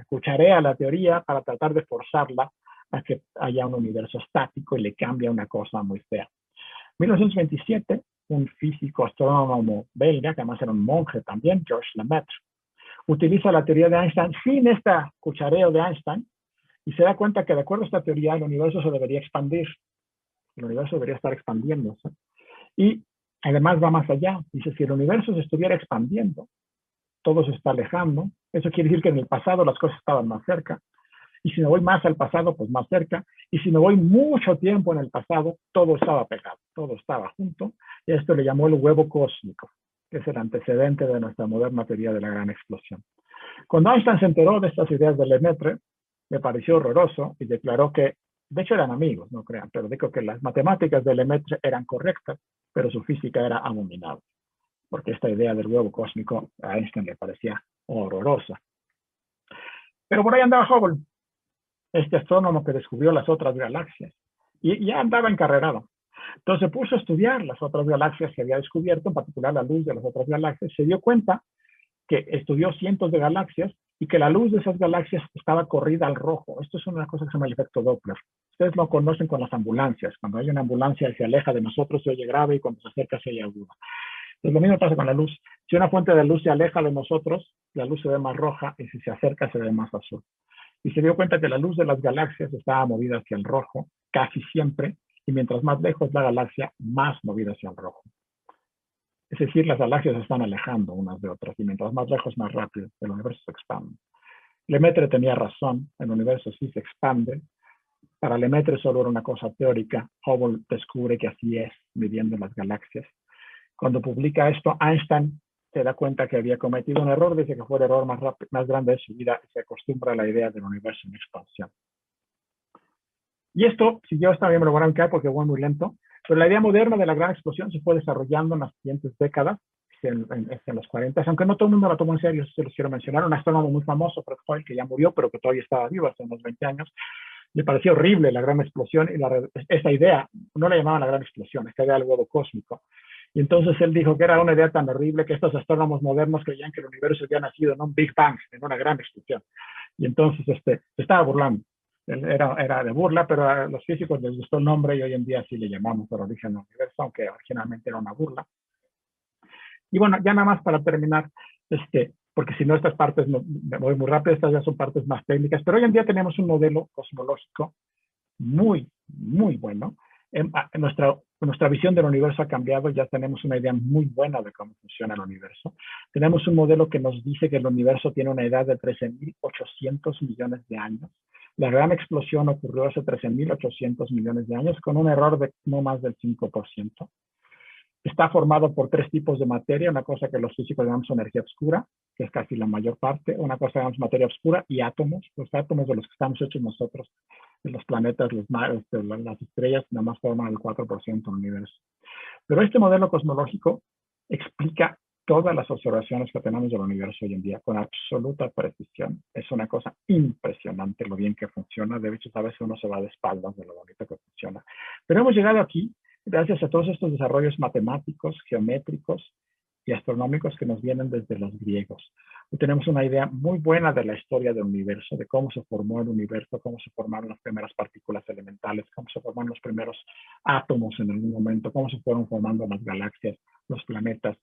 cucharea la teoría para tratar de forzarla a que haya un universo estático y le cambia una cosa muy fea. En 1927, un físico astrónomo belga, que además era un monje también, Georges Lemaitre, utiliza la teoría de Einstein sin este cuchareo de Einstein y se da cuenta que de acuerdo a esta teoría el universo se debería expandir. El universo debería estar expandiéndose. Y además va más allá. Dice, si el universo se estuviera expandiendo, todo se está alejando. Eso quiere decir que en el pasado las cosas estaban más cerca. Y si me voy más al pasado, pues más cerca. Y si me voy mucho tiempo en el pasado, todo estaba pegado, todo estaba junto. Y esto le llamó el huevo cósmico, que es el antecedente de nuestra moderna teoría de la gran explosión. Cuando Einstein se enteró de estas ideas de Lemaitre, le pareció horroroso y declaró que, de hecho eran amigos, no crean, pero dijo que las matemáticas de Lemaitre eran correctas, pero su física era abominable, porque esta idea del huevo cósmico a Einstein le parecía horrorosa. Pero por ahí andaba Hubble, este astrónomo que descubrió las otras galaxias, y ya andaba encarrerado. Entonces se puso a estudiar las otras galaxias que había descubierto, en particular la luz de las otras galaxias. Se dio cuenta que estudió cientos de galaxias y que la luz de esas galaxias estaba corrida al rojo. Esto es una cosa que se llama el efecto Doppler. Ustedes lo conocen con las ambulancias. Cuando hay una ambulancia y se aleja de nosotros se oye grave y cuando se acerca se oye aguda. Entonces lo mismo pasa con la luz. Si una fuente de luz se aleja de nosotros, la luz se ve más roja y si se acerca se ve más azul. Y se dio cuenta que la luz de las galaxias estaba movida hacia el rojo casi siempre, y mientras más lejos la galaxia, más movida hacia el rojo. Es decir, las galaxias se están alejando unas de otras, y mientras más lejos, más rápido, el universo se expande. Lemaitre tenía razón, el universo sí se expande. Para Lemaitre solo era una cosa teórica. Hubble descubre que así es, midiendo las galaxias. Cuando publica esto, Einstein se da cuenta que había cometido un error, dice que fue el error más grande de su vida, y se acostumbra a la idea del universo en expansión. Y esto, si yo estaba bien, me lo voy a brincar porque voy muy lento, pero la idea moderna de la gran explosión se fue desarrollando en las siguientes décadas, en los 40, aunque no todo el mundo la tomó en serio, se los quiero mencionar. Un astrónomo muy famoso, Fred Hoyle, que ya murió, pero que todavía estaba vivo hace unos 20 años, le parecía horrible la gran explosión y esta idea, no la llamaban la gran explosión, esta idea del huevo cósmico. Y entonces él dijo que era una idea tan horrible que estos astrónomos modernos creían que el universo había nacido en un Big Bang, en una gran explosión. Y entonces se estaba burlando. Era de burla, pero a los físicos les gustó el nombre y hoy en día sí le llamamos por origen al universo, aunque originalmente era una burla. Y bueno, ya nada más para terminar, porque si no estas partes, me voy muy rápido, estas ya son partes más técnicas, pero hoy en día tenemos un modelo cosmológico muy, muy bueno. Nuestra visión del universo ha cambiado, ya tenemos una idea muy buena de cómo funciona el universo. Tenemos un modelo que nos dice que el universo tiene una edad de 13.800 millones de años. La gran explosión ocurrió hace 13.800 millones de años con un error de no más del 5%. Está formado por tres tipos de materia, una cosa que los físicos llamamos energía oscura, que es casi la mayor parte, una cosa que llamamos materia oscura, y átomos, los átomos de los que estamos hechos nosotros, los planetas, las estrellas, nada más forman el 4% del universo. Pero este modelo cosmológico explica todas las observaciones que tenemos del universo hoy en día con absoluta precisión. Es una cosa impresionante lo bien que funciona. De hecho, a veces uno se va de espaldas de lo bonito que funciona. Pero hemos llegado aquí gracias a todos estos desarrollos matemáticos, geométricos y astronómicos que nos vienen desde los griegos. Hoy tenemos una idea muy buena de la historia del universo, de cómo se formó el universo, cómo se formaron las primeras partículas elementales, cómo se formaron los primeros átomos en algún momento, cómo se fueron formando las galaxias, los planetas,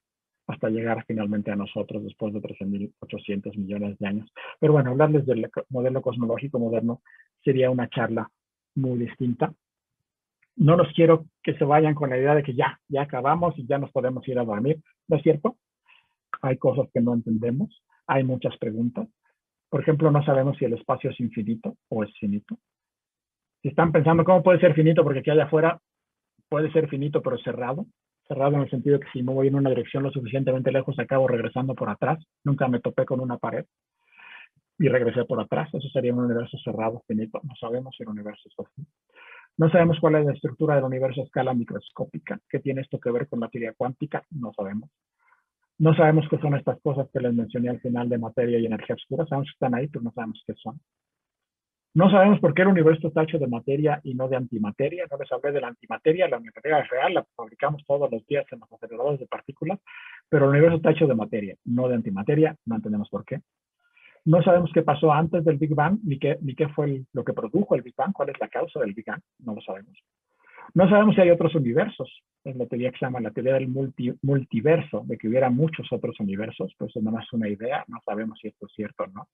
hasta llegar finalmente a nosotros después de 13.800 millones de años. Pero bueno, hablarles del modelo cosmológico moderno sería una charla muy distinta. No los quiero que se vayan con la idea de que ya acabamos y ya nos podemos ir a dormir. ¿No es cierto? Hay cosas que no entendemos, hay muchas preguntas. Por ejemplo, no sabemos si el espacio es infinito o es finito. Si están pensando cómo puede ser finito, porque aquí allá afuera puede ser finito pero cerrado. Cerrado en el sentido que si me voy en una dirección lo suficientemente lejos, acabo regresando por atrás. Nunca me topé con una pared y regresé por atrás. Eso sería un universo cerrado, finito. No sabemos si el universo es así. No sabemos cuál es la estructura del universo a escala microscópica. ¿Qué tiene esto que ver con la teoría cuántica? No sabemos. No sabemos qué son estas cosas que les mencioné al final de materia y energía oscura. Sabemos que están ahí, pero no sabemos qué son. No sabemos por qué el universo está hecho de materia y no de antimateria. No les hablé de la antimateria. La antimateria es real, la fabricamos todos los días en los aceleradores de partículas, pero el universo está hecho de materia, no de antimateria. No entendemos por qué. No sabemos qué pasó antes del Big Bang, ni qué fue lo que produjo el Big Bang, cuál es la causa del Big Bang. No lo sabemos. No sabemos si hay otros universos. Es la teoría que se llama la teoría del multiverso, de que hubiera muchos otros universos. Pues es nada más una idea. No sabemos si esto es cierto o no.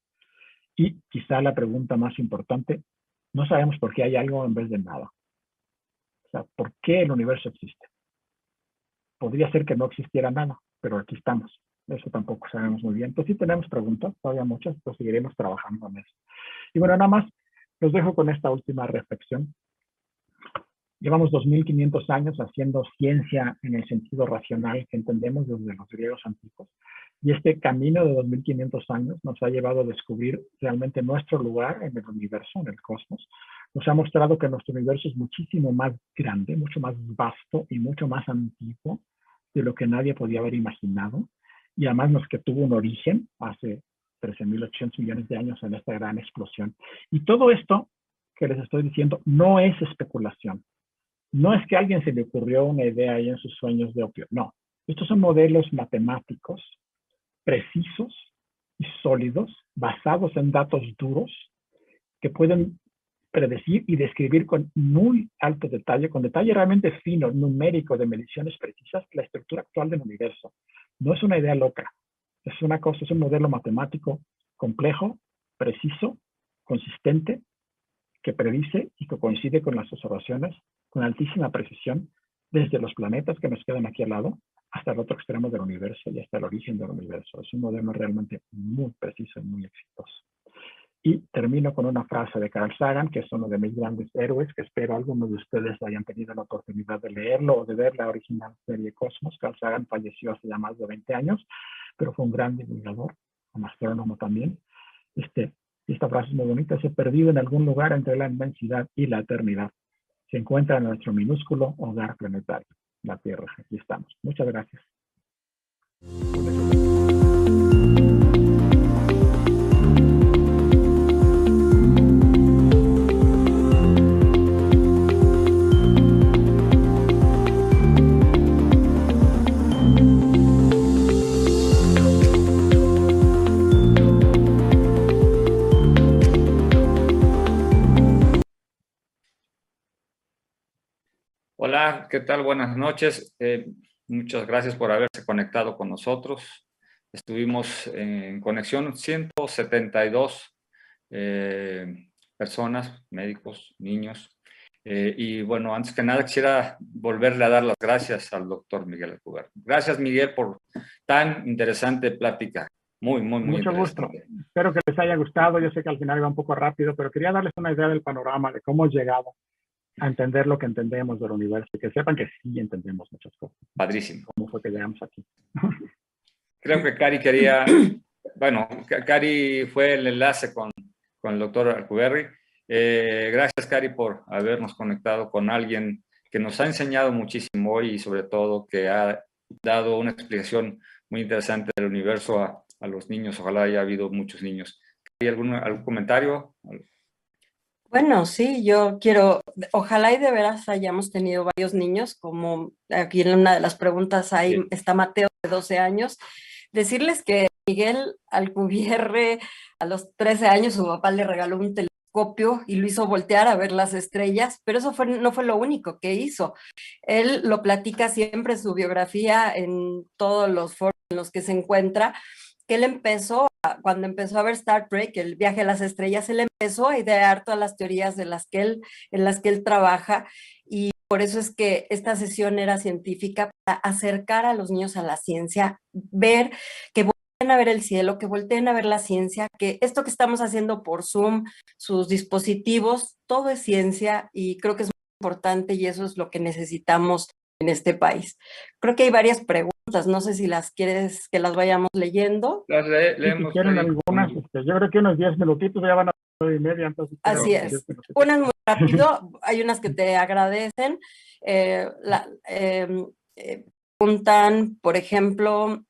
Y quizá la pregunta más importante, no sabemos por qué hay algo en vez de nada. O sea, ¿por qué el universo existe? Podría ser que no existiera nada, pero aquí estamos. Eso tampoco sabemos muy bien. Pues sí tenemos preguntas, todavía muchas, pero seguiremos trabajando en eso. Y bueno, nada más los dejo con esta última reflexión. Llevamos 2500 años haciendo ciencia en el sentido racional que entendemos desde los griegos antiguos. Y este camino de 2500 años nos ha llevado a descubrir realmente nuestro lugar en el universo, en el cosmos. Nos ha mostrado que nuestro universo es muchísimo más grande, mucho más vasto y mucho más antiguo de lo que nadie podía haber imaginado. Y además que tuvo un origen hace 13.800 millones de años en esta gran explosión. Y todo esto que les estoy diciendo no es especulación. No es que a alguien se le ocurrió una idea ahí en sus sueños de opio. No. Estos son modelos matemáticos precisos y sólidos, basados en datos duros, que pueden predecir y describir con muy alto detalle, con detalle realmente fino, numérico, de mediciones precisas, la estructura actual del universo. No es una idea loca. Es una cosa, es un modelo matemático complejo, preciso, consistente, que predice y que coincide con las observaciones con altísima precisión desde los planetas que nos quedan aquí al lado hasta el otro extremo del universo y hasta el origen del universo. Es un modelo realmente muy preciso y muy exitoso. Y termino con una frase de Carl Sagan, que es uno de mis grandes héroes, que espero algunos de ustedes hayan tenido la oportunidad de leerlo o de ver la original serie Cosmos. Carl Sagan falleció hace ya más de 20 años, pero fue un gran divulgador, un astrónomo también. Esta frase es muy bonita: se perdido en algún lugar entre la inmensidad y la eternidad. Se encuentra en nuestro minúsculo hogar planetario, la Tierra. Aquí estamos. Muchas gracias. Hola, ¿qué tal? Buenas noches. Muchas gracias por haberse conectado con nosotros. Estuvimos en conexión 172 personas, médicos, niños. Y bueno, antes que nada quisiera volverle a dar las gracias al doctor Miguel Alcubierre. Gracias, Miguel, por tan interesante plática. Muy Mucho gusto. Espero que les haya gustado. Yo sé que al final iba un poco rápido, pero quería darles una idea del panorama, de cómo hemos llegado a entender lo que entendemos del universo, y que sepan que sí entendemos muchas cosas. Padrísimo. ¿Cómo fue que llegamos aquí? Creo que Cari quería, bueno, Cari fue el enlace con el doctor Alcubierre. Gracias, Cari, por habernos conectado con alguien que nos ha enseñado muchísimo hoy y sobre todo que ha dado una explicación muy interesante del universo a los niños. Ojalá haya habido muchos niños. ¿Hay algún comentario? Bueno, sí, yo quiero, ojalá y de veras hayamos tenido varios niños, como aquí en una de las preguntas ahí Sí. está Mateo de 12 años. Decirles que Miguel Alcubierre a los 13 años su papá le regaló un telescopio y lo hizo voltear a ver las estrellas, pero eso no fue lo único que hizo. Él lo platica siempre en su biografía, en todos los foros en los que se encuentra, que él cuando empezó a ver Star Trek, el viaje a las estrellas, él empezó a idear todas las teorías en las que él trabaja, y por eso es que esta sesión era científica, para acercar a los niños a la ciencia, ver que a ver el cielo, que volteen a ver la ciencia, que esto que estamos haciendo por Zoom, sus dispositivos, todo es ciencia y creo que es muy importante y eso es lo que necesitamos en este país. Creo que hay varias preguntas, no sé si las quieres que las vayamos leyendo. Si quieren algunas, yo creo que unos 10 minutitos ya van a 9:30, entonces... Así es. Unas muy rápido, hay unas que te agradecen. Preguntan, por ejemplo,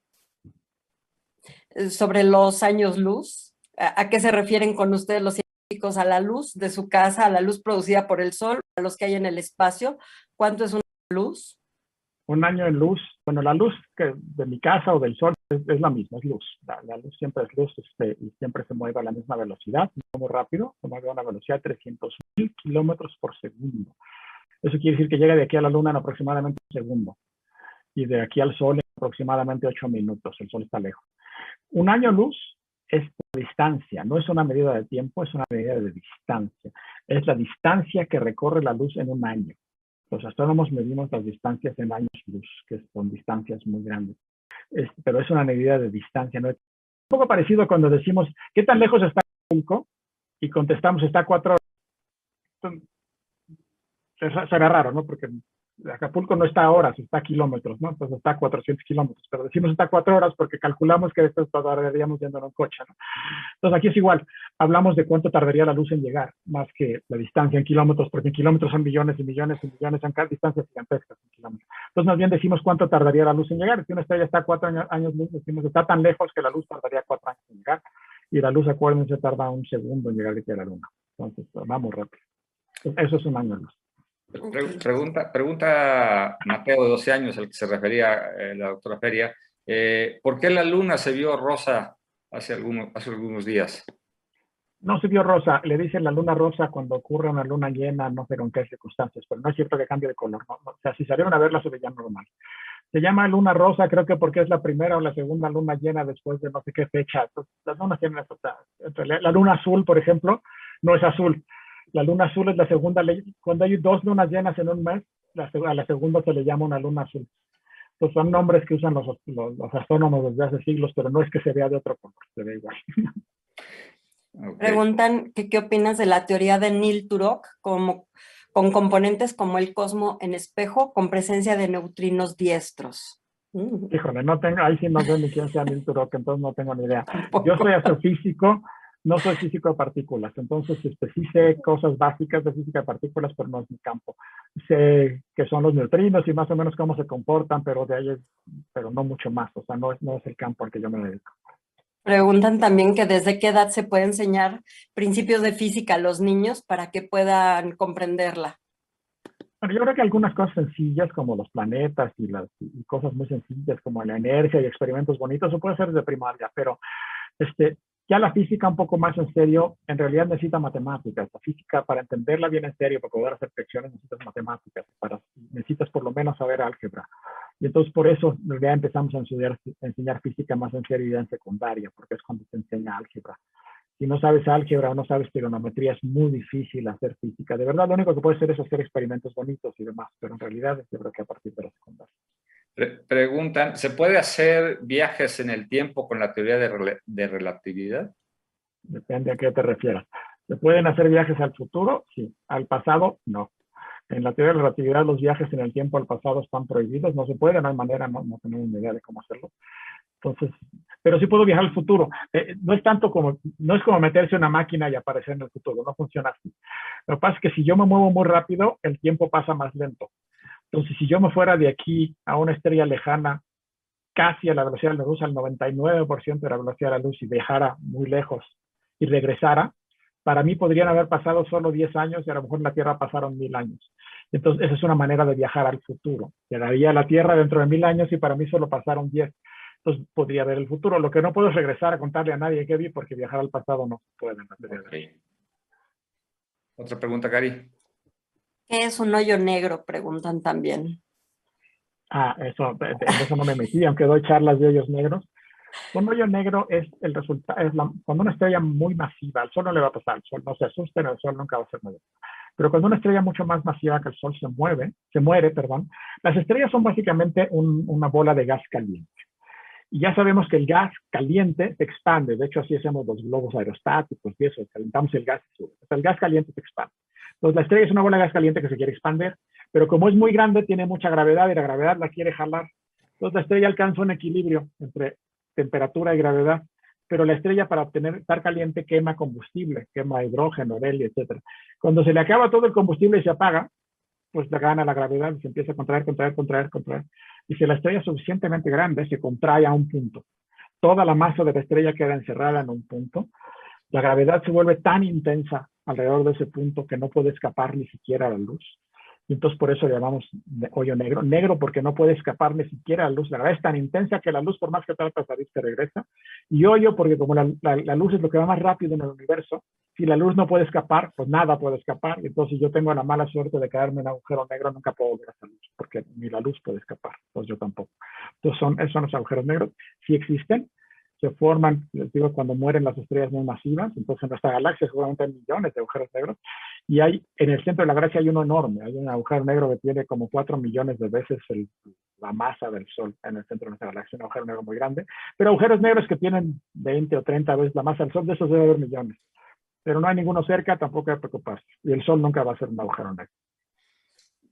sobre los años luz. ¿A qué se refieren con ustedes los científicos? ¿A la luz de su casa, a la luz producida por el sol, a los que hay en el espacio? ¿Cuánto es una luz? Un año en luz, bueno, la luz de mi casa o del sol es la misma, es luz. La luz siempre es luz y siempre se mueve a la misma velocidad, no muy rápido, se mueve a una velocidad de 300.000 kilómetros por segundo. Eso quiere decir que llega de aquí a la luna en aproximadamente un segundo y de aquí al sol en aproximadamente 8 minutos. El sol está lejos. Un año luz es por distancia, no es una medida de tiempo, es una medida de distancia. Es la distancia que recorre la luz en un año. Los astrónomos medimos las distancias en años luz, que son distancias muy grandes. Pero es una medida de distancia, ¿no? Es un poco parecido cuando decimos, ¿qué tan lejos está Acapulco? Y contestamos, está a 4 horas. Será raro, ¿no? Porque Acapulco no está a horas, está a kilómetros, ¿no? Entonces está a 400 kilómetros, pero decimos está a 4 horas porque calculamos que esto tardaríamos yendo en un coche, ¿no? Entonces aquí es igual, hablamos de cuánto tardaría la luz en llegar, más que la distancia en kilómetros, porque en kilómetros son millones y millones y millones, son distancias gigantescas en kilómetros. Entonces más bien decimos cuánto tardaría la luz en llegar. Si una estrella está a 4 años luz, decimos está tan lejos que la luz tardaría 4 años en llegar, y la luz, acuérdense, tarda un segundo en llegar aquí a la luna. Entonces, vamos rápido. Eso es un año luz. Pregunta Mateo, de 12 años, al que se refería la doctora Feria. ¿Por qué la luna se vio rosa hace algunos días? No se vio rosa, le dicen la luna rosa cuando ocurre una luna llena, no sé con qué circunstancias, pero no es cierto que cambie de color. No, o sea, si salieron a verla se veía normal. Se llama luna rosa, creo que porque es la primera o la segunda luna llena después de no sé qué fecha. Entonces, las lunas tienen eso. La luna azul, por ejemplo, no es azul. La luna azul es la segunda, cuando hay 2 lunas llenas en un mes, a la segunda se le llama una luna azul. Pues son nombres que usan los astrónomos desde hace siglos, pero no es que se vea de otro color, se ve igual. Okay. Preguntan qué opinas de la teoría de Neil Turok con componentes como el cosmos en espejo con presencia de neutrinos diestros. Híjole, no tengo, ahí sí no sé ni quién sea Neil Turok, entonces no tengo ni idea. Yo soy astrofísico, no soy físico de partículas, entonces sí sé cosas básicas de física de partículas, pero no es mi campo. Sé qué son los neutrinos y más o menos cómo se comportan, pero de ahí pero no mucho más, o sea, no es el campo al que yo me dedico. Preguntan también que desde qué edad se puede enseñar principios de física a los niños para que puedan comprenderla. Bueno, yo creo que algunas cosas sencillas como los planetas y cosas muy sencillas como la inercia y experimentos bonitos, se puede hacer desde primaria, pero ya la física un poco más en serio, en realidad necesita matemáticas. La física, para entenderla bien en serio, para poder hacer predicciones, necesitas matemáticas. Necesitas por lo menos saber álgebra. Y entonces por eso ya empezamos a enseñar física más en serio ya en secundaria, porque es cuando se enseña álgebra. Si no sabes álgebra o no sabes trigonometría, es muy difícil hacer física. De verdad, lo único que puedes hacer es hacer experimentos bonitos y demás, pero en realidad yo creo que a partir de la secundaria. Preguntan, ¿se puede hacer viajes en el tiempo con la teoría de relatividad? Depende a qué te refieras. ¿Se pueden hacer viajes al futuro? Sí. ¿Al pasado? No. En la teoría de relatividad los viajes en el tiempo al pasado están prohibidos, no se puede, no hay manera, no tenemos ni idea de cómo hacerlo. Entonces, pero sí puedo viajar al futuro. No es como meterse en una máquina y aparecer en el futuro, no funciona así. Lo que pasa es que si yo me muevo muy rápido, el tiempo pasa más lento. Entonces, si yo me fuera de aquí a una estrella lejana, casi a la velocidad de la luz, al 99% de la velocidad de la luz, y viajara muy lejos y regresara, para mí podrían haber pasado solo 10 años y a lo mejor en la Tierra pasaron 1000 años. Entonces, esa es una manera de viajar al futuro. Llegaría a la Tierra dentro de 1000 años y para mí solo pasaron 10. Entonces, podría ver el futuro. Lo que no puedo es regresar a contarle a nadie qué vi, porque viajar al pasado no se puede. Okay. Otra pregunta, Cari. ¿Qué es un hoyo negro? Preguntan también. Eso no me metí, aunque doy charlas de hoyos negros. Un hoyo negro es el resultado, cuando una estrella muy masiva, al Sol no le va a pasar, el Sol no se asusten, el Sol nunca va a ser negro. Pero cuando una estrella mucho más masiva que el Sol se muere, las estrellas son básicamente una bola de gas caliente. Y ya sabemos que el gas caliente se expande. De hecho, así hacemos los globos aerostáticos y eso, calentamos el gas y sube. O sea, el gas caliente se expande. Entonces, la estrella es una bola de gas caliente que se quiere expandir, pero como es muy grande, tiene mucha gravedad y la gravedad la quiere jalar. Entonces, la estrella alcanza un equilibrio entre temperatura y gravedad, pero la estrella para estar caliente quema combustible, quema hidrógeno, helio, etc. Cuando se le acaba todo el combustible y se apaga, pues le gana la gravedad y se empieza a contraer. Y si la estrella es suficientemente grande, se contrae a un punto. Toda la masa de la estrella queda encerrada en un punto. La gravedad se vuelve tan intensa alrededor de ese punto que no puede escapar ni siquiera la luz. Y entonces por eso le llamamos hoyo negro. Negro porque no puede escapar ni siquiera la luz. La gravedad es tan intensa que la luz, por más que trata de salir, se regresa. Y hoyo porque como la luz es lo que va más rápido en el universo, si la luz no puede escapar, pues nada puede escapar. Y entonces si yo tengo la mala suerte de caerme en un agujero negro, nunca puedo ver esa luz, porque ni la luz puede escapar. Entonces yo tampoco. Entonces esos son los agujeros negros. Sí existen. Se forman, les digo, cuando mueren las estrellas muy masivas. Entonces en nuestra galaxia seguramente hay millones de agujeros negros. Y en el centro de la galaxia hay uno enorme. Hay un agujero negro que tiene como 4 millones de veces la masa del Sol en el centro de nuestra galaxia. Un agujero negro muy grande. Pero agujeros negros que tienen 20 o 30 veces la masa del Sol, de esos debe haber millones. Pero no hay ninguno cerca, tampoco hay que preocuparse. Y el Sol nunca va a ser un agujero negro.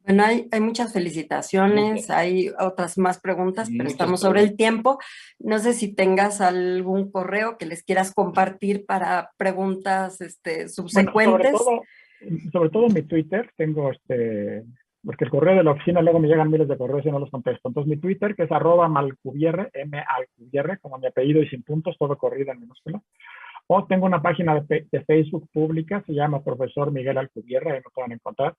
Bueno, hay muchas felicitaciones, hay otras más preguntas, pero estamos sobre el tiempo. No sé si tengas algún correo que les quieras compartir para preguntas subsecuentes. Bueno, sobre todo mi Twitter, tengo porque el correo de la oficina luego me llegan miles de correos y no los contesto. Entonces mi Twitter, que es @malcubierre, M-Alcubierre, como mi apellido y sin puntos, todo corrido en minúscula. O tengo una página de Facebook pública, se llama Profesor Miguel Alcubierre, ahí me pueden encontrar.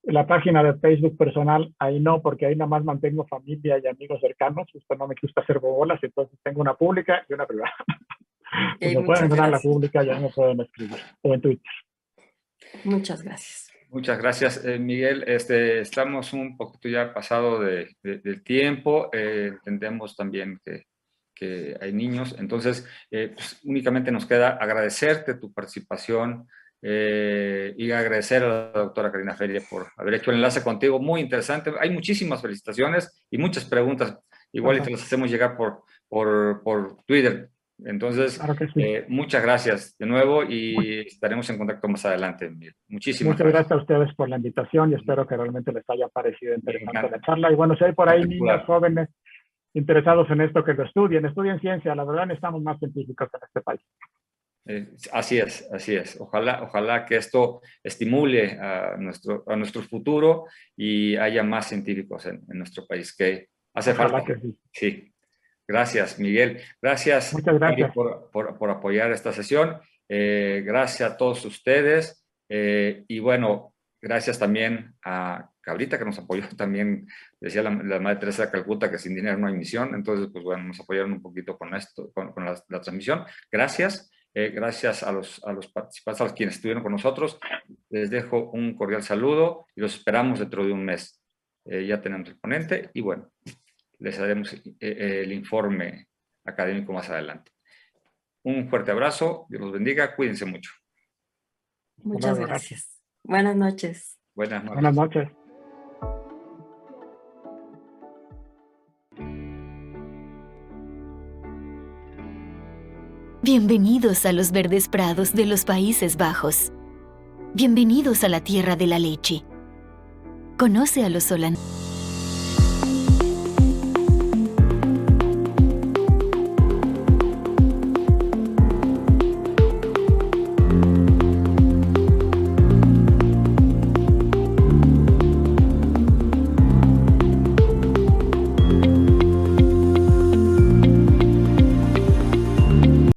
La página de Facebook personal, ahí no, porque ahí nada más mantengo familia y amigos cercanos, justo no me gusta hacer bobolas, entonces tengo una pública y una privada. Okay, me pueden entrar en la pública y ahí me pueden escribir, o en Twitter. Muchas gracias. Muchas gracias, Miguel. Estamos un poquito ya pasado del tiempo, entendemos también que hay niños, entonces pues, únicamente nos queda agradecerte tu participación, y agradecer a la doctora Karina Feria por haber hecho el enlace contigo, muy interesante. Hay muchísimas felicitaciones y muchas preguntas, igual y te las hacemos llegar por Twitter. Entonces, claro que sí. Muchas gracias de nuevo y estaremos en contacto más adelante. Muchísimas Muchas gracias a ustedes por la invitación y espero que realmente les haya parecido interesante la charla. Y bueno, si hay por ahí niños jóvenes interesados en esto, que lo estudien ciencia. La verdad necesitamos más científicos en este país. Así es. Ojalá que esto estimule a nuestro futuro y haya más científicos en nuestro país, que hace falta. Que sí. Sí. Gracias, Miguel. Gracias, por apoyar esta sesión. Gracias a todos ustedes. Y bueno, gracias también a Cabrita, que nos apoyó también. Decía la Madre Teresa de Calcuta que sin dinero no hay misión. Entonces, pues bueno, nos apoyaron un poquito con esto, con la transmisión. Gracias. Gracias a los participantes, a los quienes estuvieron con nosotros. Les dejo un cordial saludo y los esperamos dentro de un mes. Ya tenemos el ponente y bueno, les haremos el informe académico más adelante. Un fuerte abrazo, Dios los bendiga, cuídense mucho. Muchas gracias. Buenas noches. Buenas noches. Buenas noches. Bienvenidos a los verdes prados de los Países Bajos. Bienvenidos a la tierra de la leche. Conoce a los holandeses.